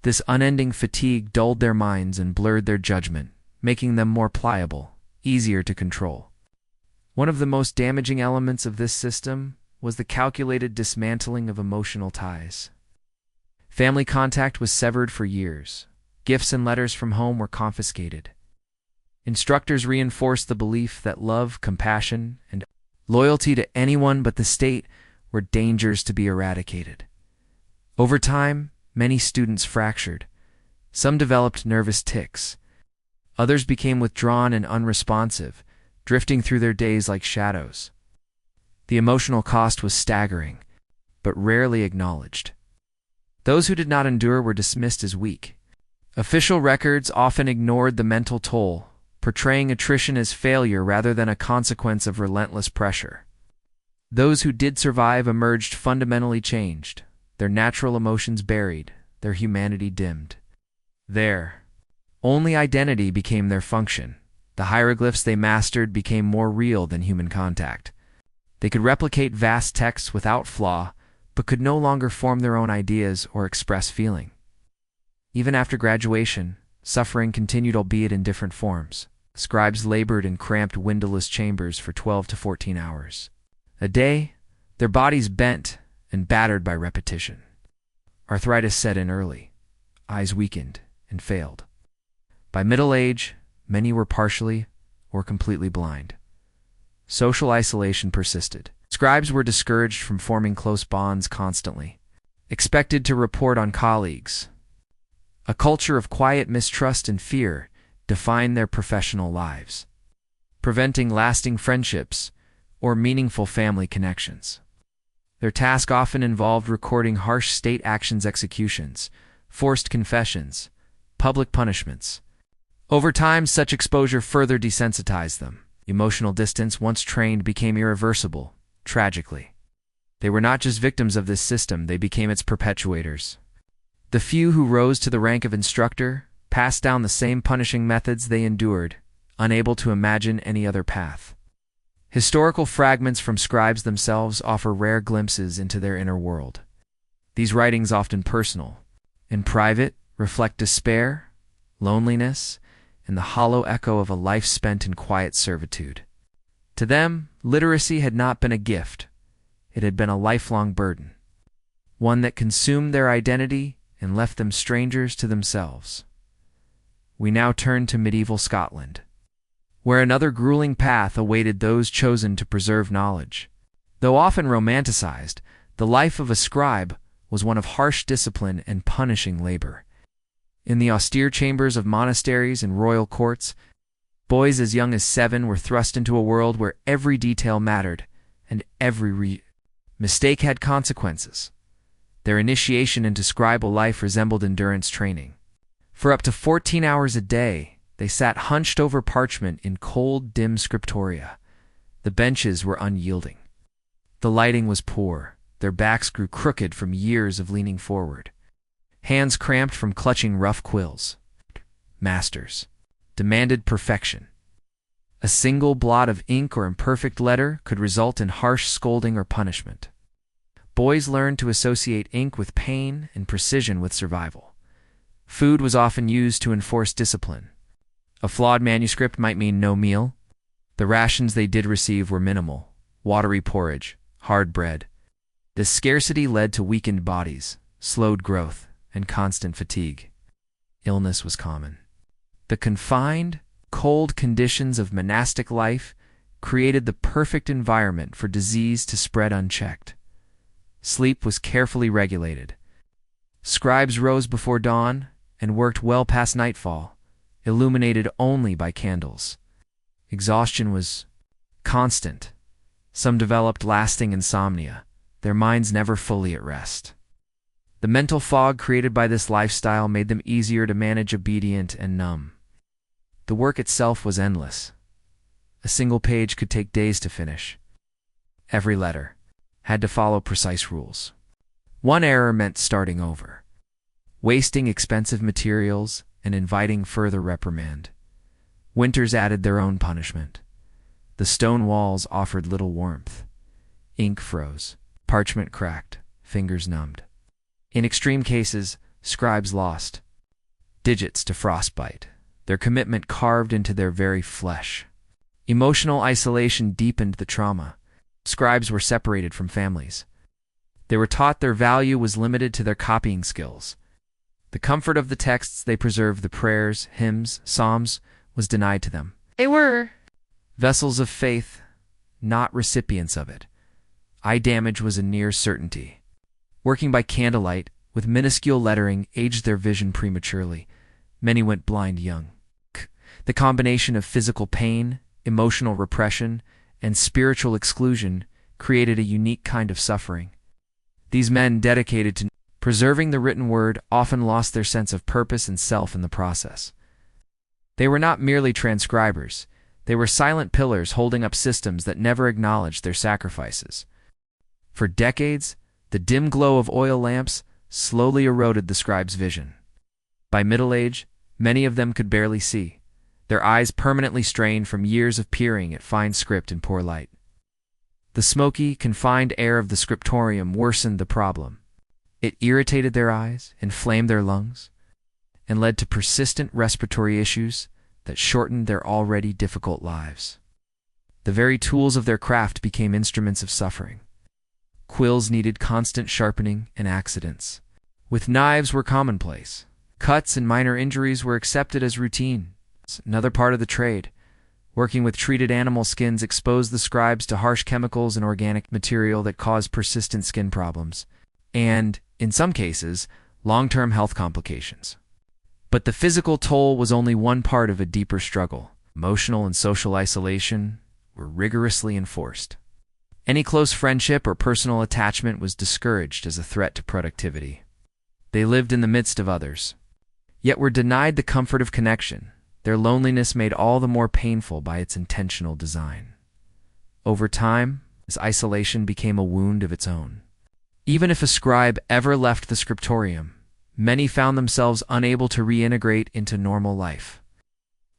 This unending fatigue dulled their minds and blurred their judgment, making them more pliable, easier to control. One of the most damaging elements of this system was the calculated dismantling of emotional ties. Family contact was severed for years. Gifts and letters from home were confiscated. Instructors reinforced the belief that love, compassion, and loyalty to anyone but the state were dangers to be eradicated. Over time, many students fractured. Some developed nervous tics. Others became withdrawn and unresponsive, drifting through their days like shadows. The emotional cost was staggering, but rarely acknowledged. Those who did not endure were dismissed as weak. Official records often ignored the mental toll, portraying attrition as failure rather than a consequence of relentless pressure. Those who did survive emerged fundamentally changed, their natural emotions buried, their humanity dimmed. Their only identity became their function. The hieroglyphs they mastered became more real than human contact. They could replicate vast texts without flaw, but could no longer form their own ideas or express feeling. Even after graduation, suffering continued, albeit in different forms. Scribes labored in cramped, windowless chambers for 12 to 14 hours a day, their bodies bent and battered by repetition. Arthritis set in early. eyes weakened, and failed. By middle age, many were partially or completely blind. Social isolation persisted. Scribes were discouraged from forming close bonds constantly, expected to report on colleagues. A culture of quiet mistrust and fear defined their professional lives, preventing lasting friendships or meaningful family connections. Their task often involved recording harsh state actions executions, forced confessions, public punishments. Over time, such exposure further desensitized them. Emotional distance, once trained, became irreversible, tragically. They were not just victims of this system, they became its perpetuators. The few who rose to the rank of instructor passed down the same punishing methods they endured, unable to imagine any other path. Historical fragments from scribes themselves offer rare glimpses into their inner world. These writings, often personal and private, reflect despair, loneliness, and the hollow echo of a life spent in quiet servitude. To them, literacy had not been a gift. It had been a lifelong burden, one that consumed their identity and left them strangers to themselves. We now turn to medieval Scotland, where another grueling path awaited those chosen to preserve knowledge. Though often romanticized, the life of a scribe was one of harsh discipline and punishing labor. In the austere chambers of monasteries and royal courts, boys as young as 7 were thrust into a world where every detail mattered and every mistake had consequences. Their initiation into scribal life resembled endurance training. For up to 14 hours a day, they sat hunched over parchment in cold, dim scriptoria. The benches were unyielding. The lighting was poor. Their backs grew crooked from years of leaning forward. Hands cramped from clutching rough quills. Masters demanded perfection. A single blot of ink or imperfect letter could result in harsh scolding or punishment. Boys learned to associate ink with pain and precision with survival. Food was often used to enforce discipline. A flawed manuscript might mean no meal. The rations they did receive were minimal: watery porridge, hard bread. This scarcity led to weakened bodies, slowed growth, and constant fatigue. Illness was common. The confined, cold conditions of monastic life created the perfect environment for disease to spread unchecked. Sleep was carefully regulated. Scribes rose before dawn and worked well past nightfall, illuminated only by candles. Exhaustion was constant. Some developed lasting insomnia, their minds never fully at rest. The mental fog created by this lifestyle made them easier to manage, obedient and numb. The work itself was endless. A single page could take days to finish. Every letter had to follow precise rules. One error meant starting over, wasting expensive materials and inviting further reprimand. Winters added their own punishment. The stone walls offered little warmth. Ink froze, parchment cracked, fingers numbed. In extreme cases, scribes lost digits to frostbite, their commitment carved into their very flesh. Emotional isolation deepened the trauma. Scribes were separated from families. They were taught their value was limited to their copying skills. The comfort of the texts they preserved, the prayers, hymns, psalms, was denied to them. They were vessels of faith, not recipients of it. Eye damage was a near certainty. Working by candlelight, with minuscule lettering, aged their vision prematurely. Many went blind young. The combination of physical pain, emotional repression, and spiritual exclusion created a unique kind of suffering. These men, dedicated to preserving the written word, often lost their sense of purpose and self in the process. They were not merely transcribers. They were silent pillars holding up systems that never acknowledged their sacrifices. For decades, the dim glow of oil lamps slowly eroded the scribe's vision. By middle age, many of them could barely see, their eyes permanently strained from years of peering at fine script in poor light. The smoky, confined air of the scriptorium worsened the problem. It irritated their eyes, inflamed their lungs, and led to persistent respiratory issues that shortened their already difficult lives. The very tools of their craft became instruments of suffering. Quills needed constant sharpening and accidents. With knives were commonplace. Cuts and minor injuries were accepted as routine. Another part of the trade. Working with treated animal skins exposed the scribes to harsh chemicals and organic material that caused persistent skin problems, and, in some cases, long-term health complications. But the physical toll was only one part of a deeper struggle. Emotional and social isolation were rigorously enforced. Any close friendship or personal attachment was discouraged as a threat to productivity. They lived in the midst of others, yet were denied the comfort of connection, their loneliness made all the more painful by its intentional design. Over time, this isolation became a wound of its own. Even if a scribe ever left the scriptorium, many found themselves unable to reintegrate into normal life.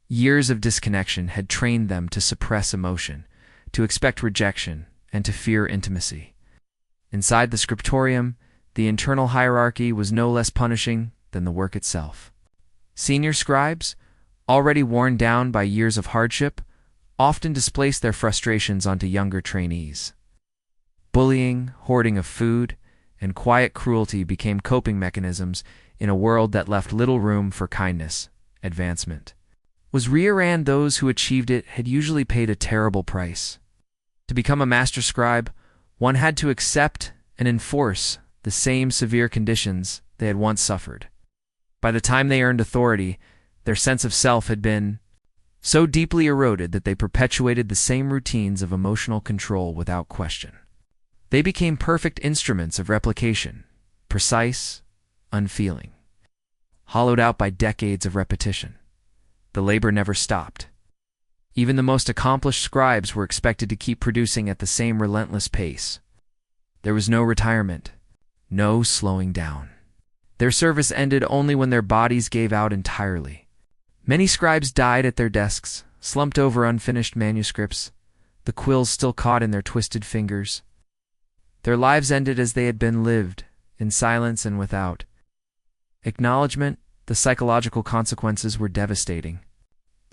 Years of disconnection had trained them to suppress emotion, to expect rejection, and to fear intimacy. Inside the scriptorium, the internal hierarchy was no less punishing than the work itself. Senior scribes, already worn down by years of hardship, often displaced their frustrations onto younger trainees. Bullying, hoarding of food, and quiet cruelty became coping mechanisms in a world that left little room for kindness, advancement. WWII, those who achieved it had usually paid a terrible price. To become a master scribe, one had to accept and enforce the same severe conditions they had once suffered. By the time they earned authority, their sense of self had been so deeply eroded that they perpetuated the same routines of emotional control without question. They became perfect instruments of replication, precise, unfeeling. Hollowed out by decades of repetition, the labor never stopped. Even the most accomplished scribes were expected to keep producing at the same relentless pace. There was no retirement, no slowing down. Their service ended only when their bodies gave out entirely. Many scribes died at their desks, slumped over unfinished manuscripts, the quills still caught in their twisted fingers. Their lives ended as they had been lived, in silence and without acknowledgement. The psychological consequences were devastating.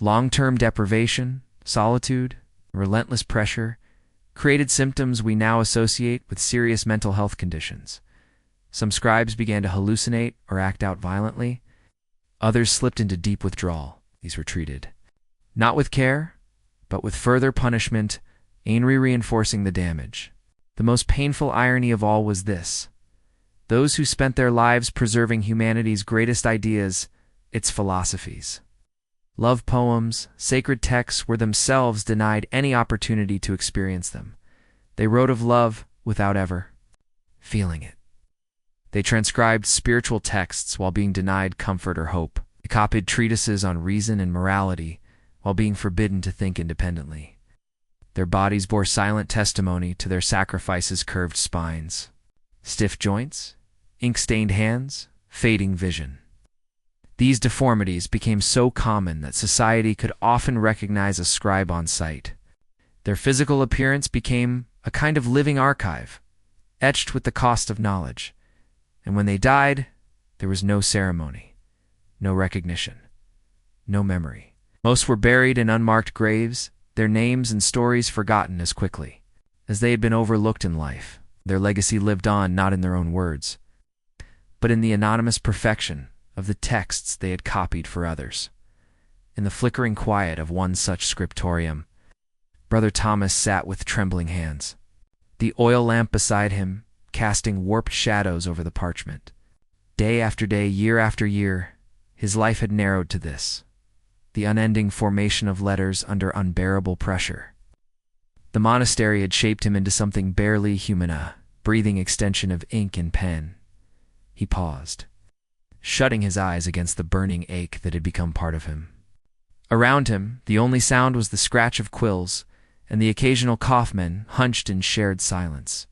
Long-term deprivation, solitude, relentless pressure created symptoms we now associate with serious mental health conditions. Some scribes began to hallucinate or act out violently. Others slipped into deep withdrawal. These were treated, not with care, but with further punishment, reinforcing the damage. The most painful irony of all was this: those who spent their lives preserving humanity's greatest ideas, its philosophies, love poems, sacred texts, were themselves denied any opportunity to experience them. They wrote of love without ever feeling it. They transcribed spiritual texts while being denied comfort or hope. They copied treatises on reason and morality while being forbidden to think independently. Their bodies bore silent testimony to their sacrifices: curved spines, stiff joints, ink-stained hands, fading vision. These deformities became so common that society could often recognize a scribe on sight. Their physical appearance became a kind of living archive, etched with the cost of knowledge. And when they died, there was no ceremony, no recognition, no memory. Most were buried in unmarked graves, their names and stories forgotten as quickly as they had been overlooked in life. Their legacy lived on not in their own words, but in the anonymous perfection of the texts they had copied for others. In the flickering quiet of one such scriptorium, Brother Thomas sat with trembling hands, the oil lamp beside him casting warped shadows over the parchment. Day after day, year after year, his life had narrowed to this: the unending formation of letters under unbearable pressure. The monastery had shaped him into something barely human, a breathing extension of ink and pen. He paused, shutting his eyes against the burning ache that had become part of him. Around him, the only sound was the scratch of quills and the occasional coughmen hunched in shared silence,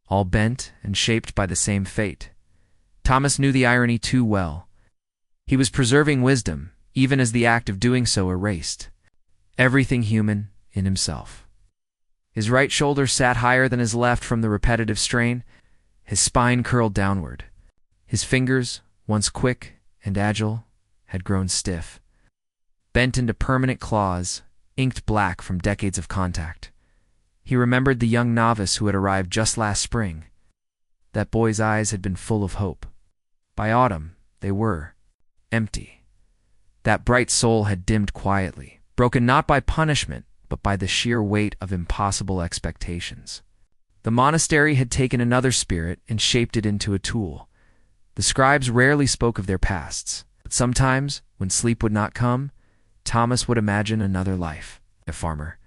all bent and shaped by the same fate. Thomas knew the irony too well. He was preserving wisdom, even as the act of doing so erased everything human in himself. His right shoulder sat higher than his left from the repetitive strain. His spine curled downward. His fingers, once quick and agile, had grown stiff, bent into permanent claws, inked black from decades of contact. He remembered the young novice who had arrived just last spring. That boy's eyes had been full of hope. By autumn, they were empty. That bright soul had dimmed quietly, broken not by punishment, but by the sheer weight of impossible expectations. The monastery had taken another spirit and shaped it into a tool. The scribes rarely spoke of their pasts, but sometimes, when sleep would not come, Thomas would imagine another life, a farmer,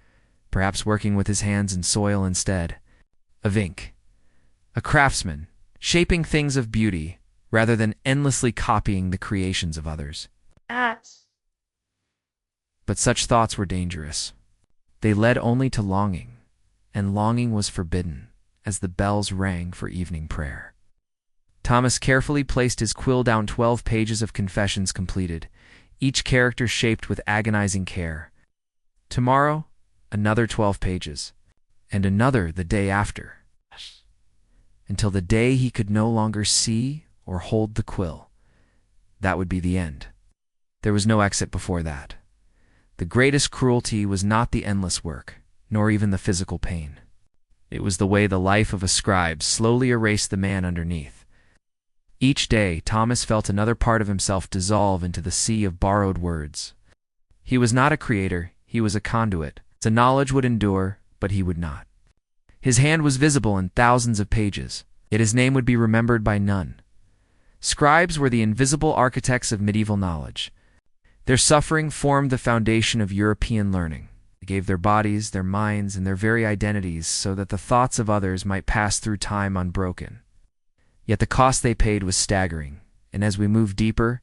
perhaps working with his hands in soil instead, of ink, a craftsman, shaping things of beauty rather than endlessly copying the creations of others. But such thoughts were dangerous. They led only to longing, and longing was forbidden as the bells rang for evening prayer. Thomas carefully placed his quill down 12 pages of confessions completed, each character shaped with agonizing care. Tomorrow, another 12 pages, and another the day after, until the day he could no longer see or hold the quill. That would be the end. There was no exit before that. The greatest cruelty was not the endless work, nor even the physical pain. It was the way the life of a scribe slowly erased the man underneath. Each day, Thomas felt another part of himself dissolve into the sea of borrowed words. He was not a creator, he was a conduit. The knowledge would endure, but he would not. His hand was visible in thousands of pages, yet his name would be remembered by none. Scribes were the invisible architects of medieval knowledge. Their suffering formed the foundation of European learning. They gave their bodies, their minds, and their very identities so that the thoughts of others might pass through time unbroken. Yet the cost they paid was staggering, and as we move deeper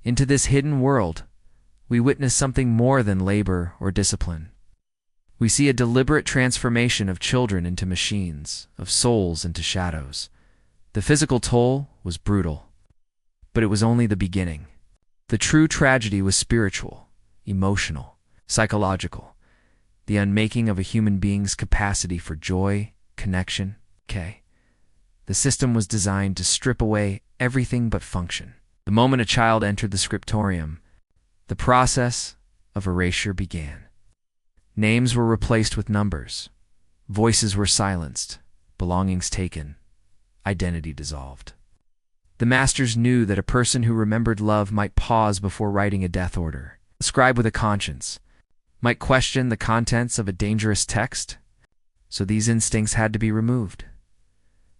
into this hidden world, we witness something more than labor or discipline. We see a deliberate transformation of children into machines, of souls into shadows. The physical toll was brutal, but it was only the beginning. The true tragedy was spiritual, emotional, psychological, the unmaking of a human being's capacity for joy, connection. The system was designed to strip away everything but function. The moment a child entered the scriptorium, the process of erasure began. Names were replaced with numbers. Voices were silenced, belongings taken, identity dissolved. The masters knew that a person who remembered love might pause before writing a death order. A scribe with a conscience might question the contents of a dangerous text, so these instincts had to be removed.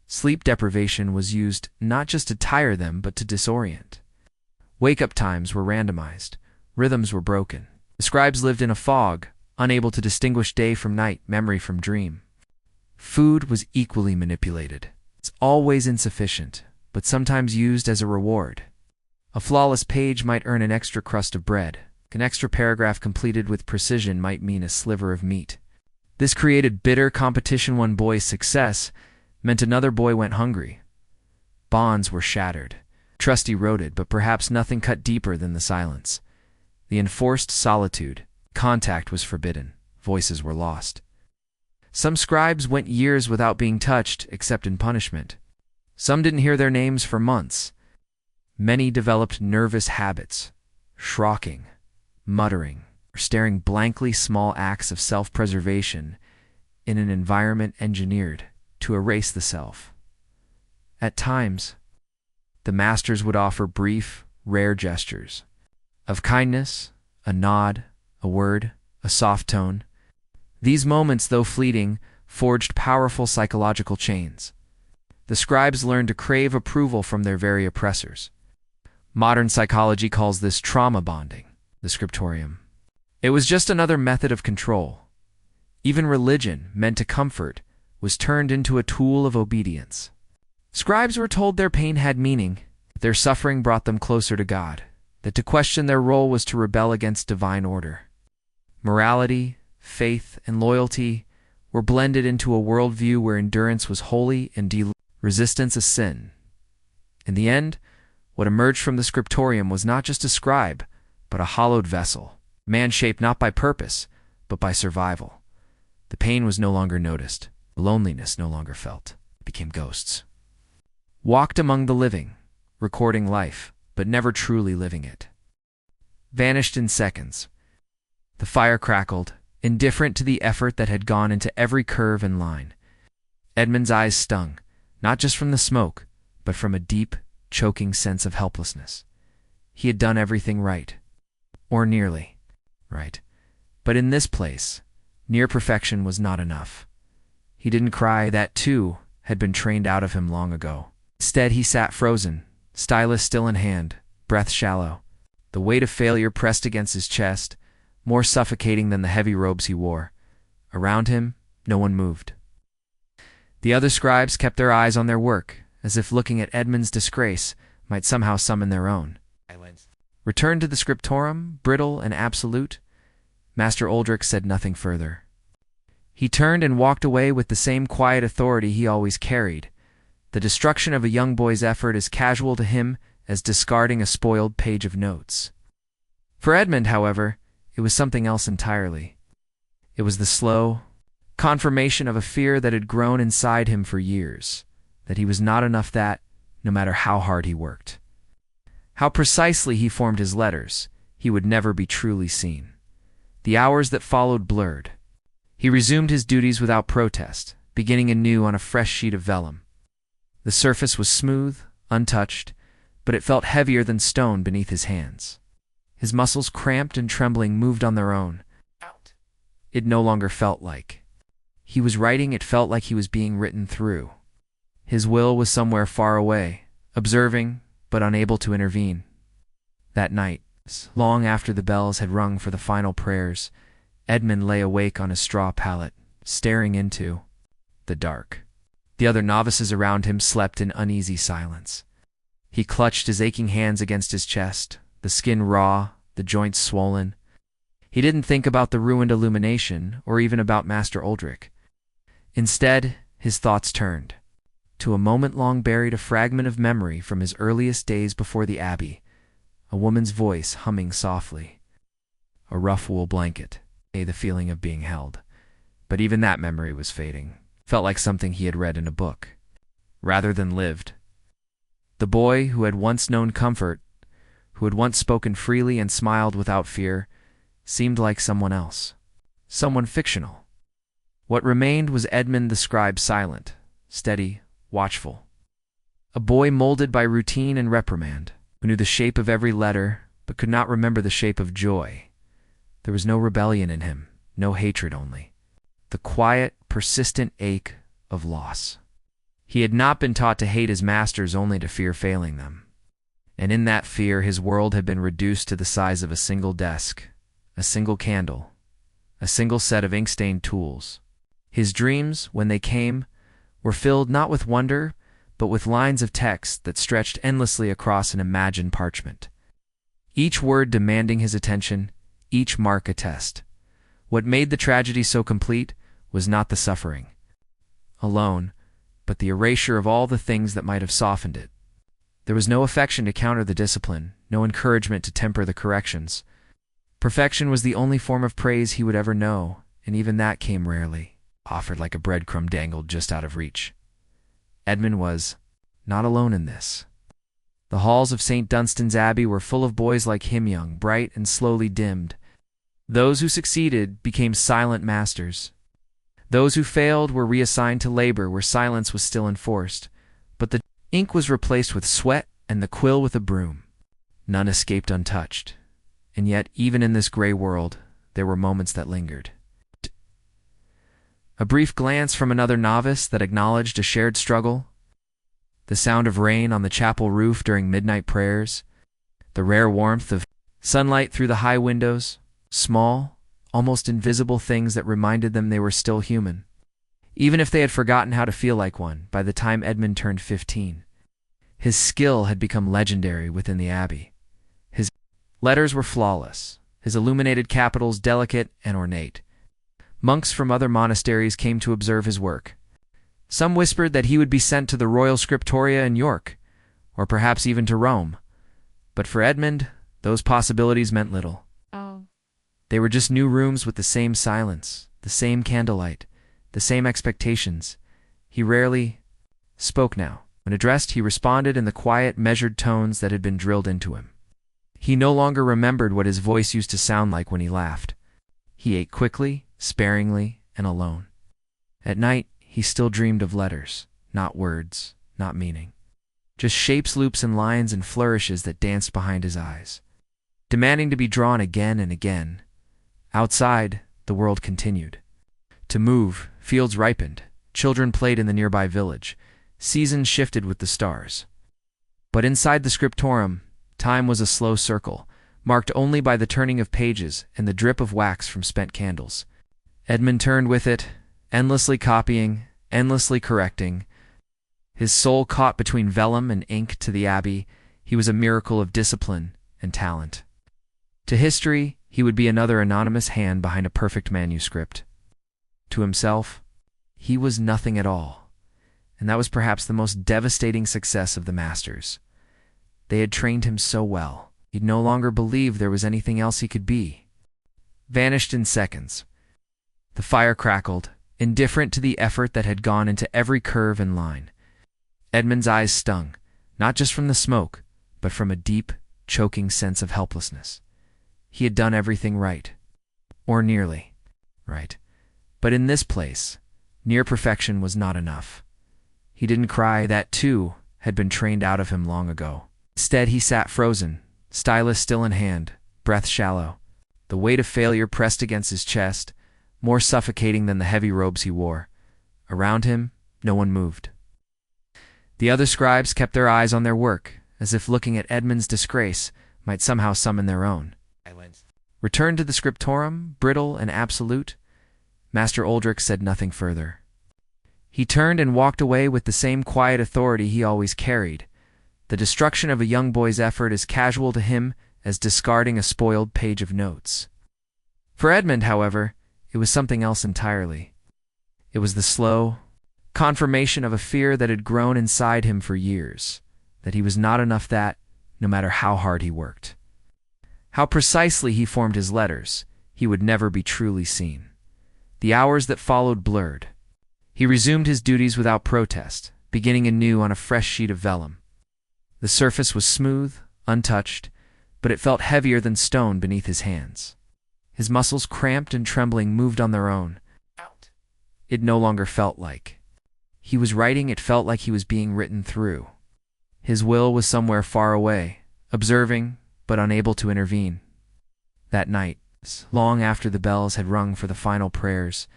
Sleep deprivation was used not just to tire them, but to disorient. Wake-up times were randomized. Rhythms were broken. The scribes lived in a fog, unable to distinguish day from night, memory from dream. Food was equally manipulated. It's always insufficient, but sometimes used as a reward. A flawless page might earn an extra crust of bread. An extra paragraph completed with precision might mean a sliver of meat. This created bitter competition. One boy's success meant another boy went hungry. Bonds were shattered. Trust eroded, but perhaps nothing cut deeper than the silence. The enforced solitude. Contact was forbidden. Voices were lost. Some scribes went years without being touched, except in punishment. Some didn't hear their names for months. Many developed nervous habits, shrieking, muttering, or staring blankly, small acts of self-preservation in an environment engineered to erase the self. At times, the masters would offer brief, rare gestures of kindness, a nod, a word, a soft tone. These moments, though fleeting, forged powerful psychological chains. The scribes learned to crave approval from their very oppressors. Modern psychology calls this trauma bonding, the scriptorium. It was just another method of control. Even religion, meant to comfort, was turned into a tool of obedience. Scribes were told their pain had meaning, that their suffering brought them closer to God, that to question their role was to rebel against divine order. Morality, faith, and loyalty were blended into a worldview where endurance was holy and resistance a sin. In the end, what emerged from the scriptorium was not just a scribe, but a hollowed vessel, man shaped not by purpose, but by survival. The pain was no longer noticed. Loneliness no longer felt. It became ghosts. Walked among the living, recording life, but never truly living it. Vanished in seconds. The fire crackled, indifferent to the effort that had gone into every curve and line. Edmund's eyes stung, not just from the smoke, but from a deep, choking sense of helplessness. he had done everything right. Or nearly right. But in this place, near perfection was not enough. He didn't cry. That, too, had been trained out of him long ago. Instead, he sat frozen, stylus still in hand, breath shallow, the weight of failure pressed against his chest, more suffocating than the heavy robes he wore. Around him, no one moved. The other scribes kept their eyes on their work, as if looking at Edmund's disgrace might somehow summon their own. Returned to the scriptorum, brittle and absolute, Master Uldrich said nothing further. He turned and walked away with the same quiet authority he always carried. The destruction of a young boy's effort as casual to him as discarding a spoiled page of notes. For Edmund, however, it was something else entirely. It was the slow confirmation of a fear that had grown inside him for years, that he was not enough, that, no matter how hard he worked, how precisely he formed his letters, he would never be truly seen. The hours that followed blurred. He resumed his duties without protest, beginning anew on a fresh sheet of vellum. The surface was smooth, untouched, but it felt heavier than stone beneath his hands. His muscles, cramped and trembling, moved on their own. It no longer felt like he was writing, it felt like he was being written through. His will was somewhere far away, observing, but unable to intervene. That night, long after the bells had rung for the final prayers, Edmund lay awake on his straw pallet, staring into the dark. The other novices around him slept in uneasy silence. He clutched his aching hands against his chest, the skin raw, the joints swollen. He didn't think about the ruined illumination, or even about Master Uldrich. Instead, his thoughts turned to a moment long buried, a fragment of memory from his earliest days before the abbey, a woman's voice humming softly, a rough wool blanket, the feeling of being held. But even that memory was fading, felt like something he had read in a book, rather than lived. The boy who had once known comfort, who had once spoken freely and smiled without fear, seemed like someone else, someone fictional. What remained was Edmund the scribe, silent, steady, watchful. A boy molded by routine and reprimand, who knew the shape of every letter, but could not remember the shape of joy. There was no rebellion in him, no hatred, only the quiet, persistent ache of loss. He had not been taught to hate his masters, only to fear failing them. And in that fear, his world had been reduced to the size of a single desk, a single candle, a single set of ink-stained tools. His dreams, when they came, were filled not with wonder, but with lines of text that stretched endlessly across an imagined parchment. Each word demanding his attention, each mark a test. What made the tragedy so complete was not the suffering alone, but the erasure of all the things that might have softened it. There was no affection to counter the discipline, no encouragement to temper the corrections. Perfection was the only form of praise he would ever know, and even that came rarely, offered like a breadcrumb dangled just out of reach. Edmund was not alone in this. The halls of St. Dunstan's Abbey were full of boys like him, young, bright, and slowly dimmed. Those who succeeded became silent masters. Those who failed were reassigned to labor where silence was still enforced, but the ink was replaced with sweat and the quill with a broom. None escaped untouched, and yet even in this gray world there were moments that lingered. A brief glance from another novice that acknowledged a shared struggle, the sound of rain on the chapel roof during midnight prayers, the rare warmth of sunlight through the high windows, small, almost invisible things that reminded them they were still human, even if they had forgotten how to feel like one by the time Edmund turned 15. His skill had become legendary within the abbey. His letters were flawless, his illuminated capitals delicate and ornate. Monks from other monasteries came to observe his work. Some whispered that he would be sent to the royal scriptoria in York, or perhaps even to Rome. But for Edmund, those possibilities meant little. They were just new rooms with the same silence, the same candlelight, the same expectations. He rarely spoke now. When addressed, he responded in the quiet, measured tones that had been drilled into him. He no longer remembered what his voice used to sound like when he laughed. He ate quickly, sparingly, and alone. At night, he still dreamed of letters, not words, not meaning. just shapes, loops, and lines and flourishes that danced behind his eyes, demanding to be drawn again and again. Outside, the world continued to move, fields ripened, children played in the nearby village, seasons shifted with the stars. But inside the scriptorium, time was a slow circle, marked only by the turning of pages and the drip of wax from spent candles. Edmund turned with it, endlessly copying, endlessly correcting. His soul caught between vellum and ink. To the abbey, he was a miracle of discipline and talent. To history, he would be another anonymous hand behind a perfect manuscript. To himself, he was nothing at all, and that was perhaps the most devastating success of the masters. They had trained him so well, he'd no longer believe there was anything else he could be. Vanished in seconds. The fire crackled, indifferent to the effort that had gone into every curve and line. Edmund's eyes stung, not just from the smoke, but from a deep, choking sense of helplessness. He had done everything right, or nearly right. But in this place, near perfection was not enough. He didn't cry. That, too, had been trained out of him long ago. Instead, he sat frozen, stylus still in hand, breath shallow, the weight of failure pressed against his chest, more suffocating than the heavy robes he wore. Around him, no one moved. The other scribes kept their eyes on their work, as if looking at Edmund's disgrace might somehow summon their own. Returned to the scriptorium, brittle and absolute, Master Uldrich said nothing further. He turned and walked away with the same quiet authority he always carried. The destruction of a young boy's effort as casual to him as discarding a spoiled page of notes. For Edmund, however, it was something else entirely. It was the slow confirmation of a fear that had grown inside him for years, that he was not enough, that, no matter how hard he worked, how precisely he formed his letters, he would never be truly seen. The hours that followed blurred. He resumed his duties without protest, beginning anew on a fresh sheet of vellum. The surface was smooth, untouched, but it felt heavier than stone beneath his hands. His muscles, cramped and trembling, moved on their own. It no longer felt like he was writing, it felt like he was being written through. His will was somewhere far away, observing, but unable to intervene. That night, long after the bells had rung for the final prayers,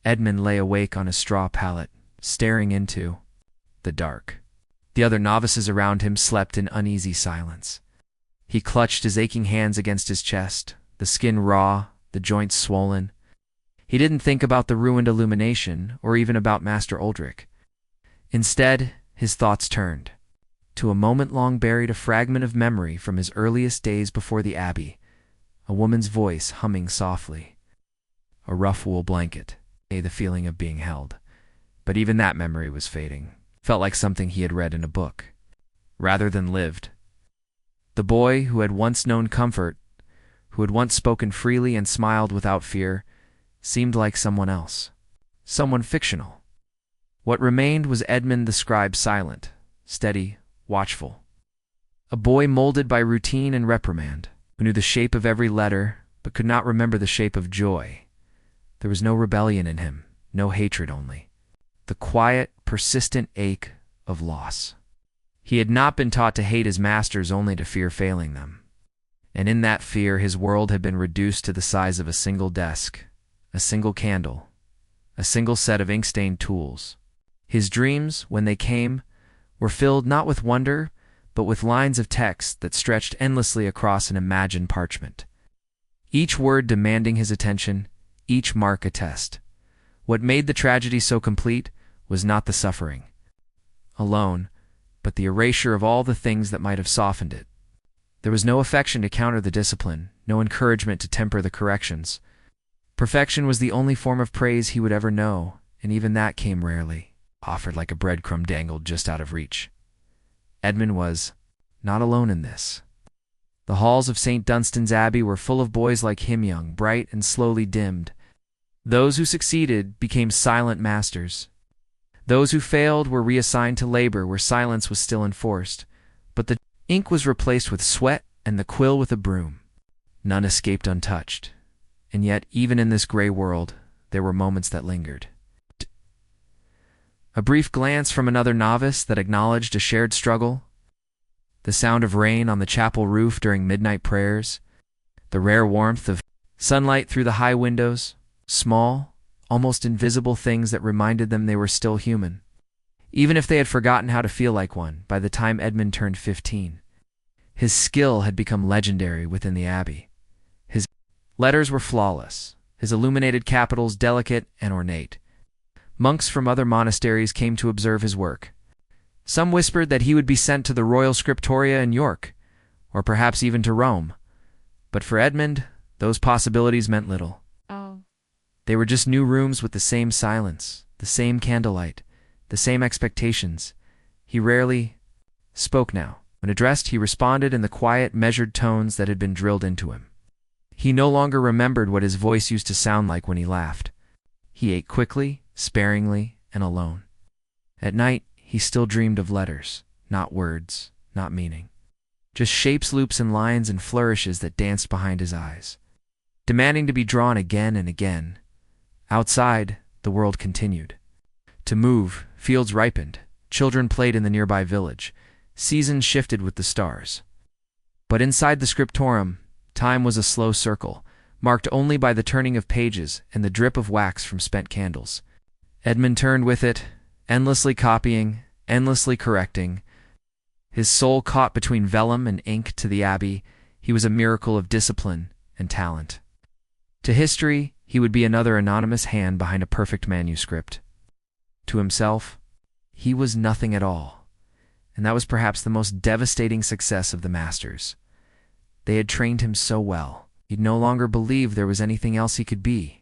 Edmund lay awake on his straw pallet, staring into the dark. The other novices around him slept in uneasy silence. He clutched his aching hands against his chest, the skin raw, the joints swollen. He didn't think about the ruined illumination, or even about Master Uldrich. Instead, his thoughts turned to a moment long buried, a fragment of memory from his earliest days before the abbey, a woman's voice humming softly, a rough wool blanket, the feeling of being held. But even that memory was fading, felt like something he had read in a book, rather than lived. The boy who had once known comfort, who had once spoken freely and smiled without fear, seemed like someone else, someone fictional. What remained was Edmund the scribe, silent, steady, watchful. A boy molded by routine and reprimand, who knew the shape of every letter, but could not remember the shape of joy. There was no rebellion in him, no hatred only. The quiet, persistent ache of loss. He had not been taught to hate his masters, only to fear failing them. And in that fear, his world had been reduced to the size of a single desk, a single candle, a single set of ink-stained tools. His dreams, when they came, were filled not with wonder, but with lines of text that stretched endlessly across an imagined parchment. Each word demanding his attention, each mark a test. What made the tragedy so complete was not the suffering alone, but the erasure of all the things that might have softened it. There was no affection to counter the discipline, no encouragement to temper the corrections. Perfection was the only form of praise he would ever know, and even that came rarely, offered like a breadcrumb dangled just out of reach. Edmund was not alone in this. The halls of St. Dunstan's Abbey were full of boys like him, young, bright, and slowly dimmed. Those who succeeded became silent masters. Those who failed were reassigned to labor where silence was still enforced, but the ink was replaced with sweat and the quill with a broom. None escaped untouched, and yet even in this gray world there were moments that lingered. A brief glance from another novice that acknowledged a shared struggle, the sound of rain on the chapel roof during midnight prayers, the rare warmth of sunlight through the high windows, small, almost invisible things that reminded them they were still human, even if they had forgotten how to feel like one by the time Edmund turned 15. His skill had become legendary within the abbey. His letters were flawless, his illuminated capitals delicate and ornate. Monks from other monasteries came to observe his work. Some whispered that he would be sent to the royal scriptoria in York, or perhaps even to Rome. But for Edmund, those possibilities meant little. Oh. They were just new rooms with the same silence, the same candlelight, the same expectations. He rarely spoke now. When addressed, he responded in the quiet, measured tones that had been drilled into him. He no longer remembered what his voice used to sound like when he laughed. He ate quickly, sparingly, and alone. At night, he still dreamed of letters, not words, not meaning. Just shapes, loops, and lines and flourishes that danced behind his eyes, demanding to be drawn again and again. Outside, the world continued to move, fields ripened, children played in the nearby village, seasons shifted with the stars. But inside the scriptorium, time was a slow circle, marked only by the turning of pages and the drip of wax from spent candles. Edmund turned with it, endlessly copying, endlessly correcting. His soul caught between vellum and ink to the abbey, he was a miracle of discipline and talent. To history, he would be another anonymous hand behind a perfect manuscript. To himself, he was nothing at all, and that was perhaps the most devastating success of the masters. They had trained him so well, he'd no longer believe there was anything else he could be.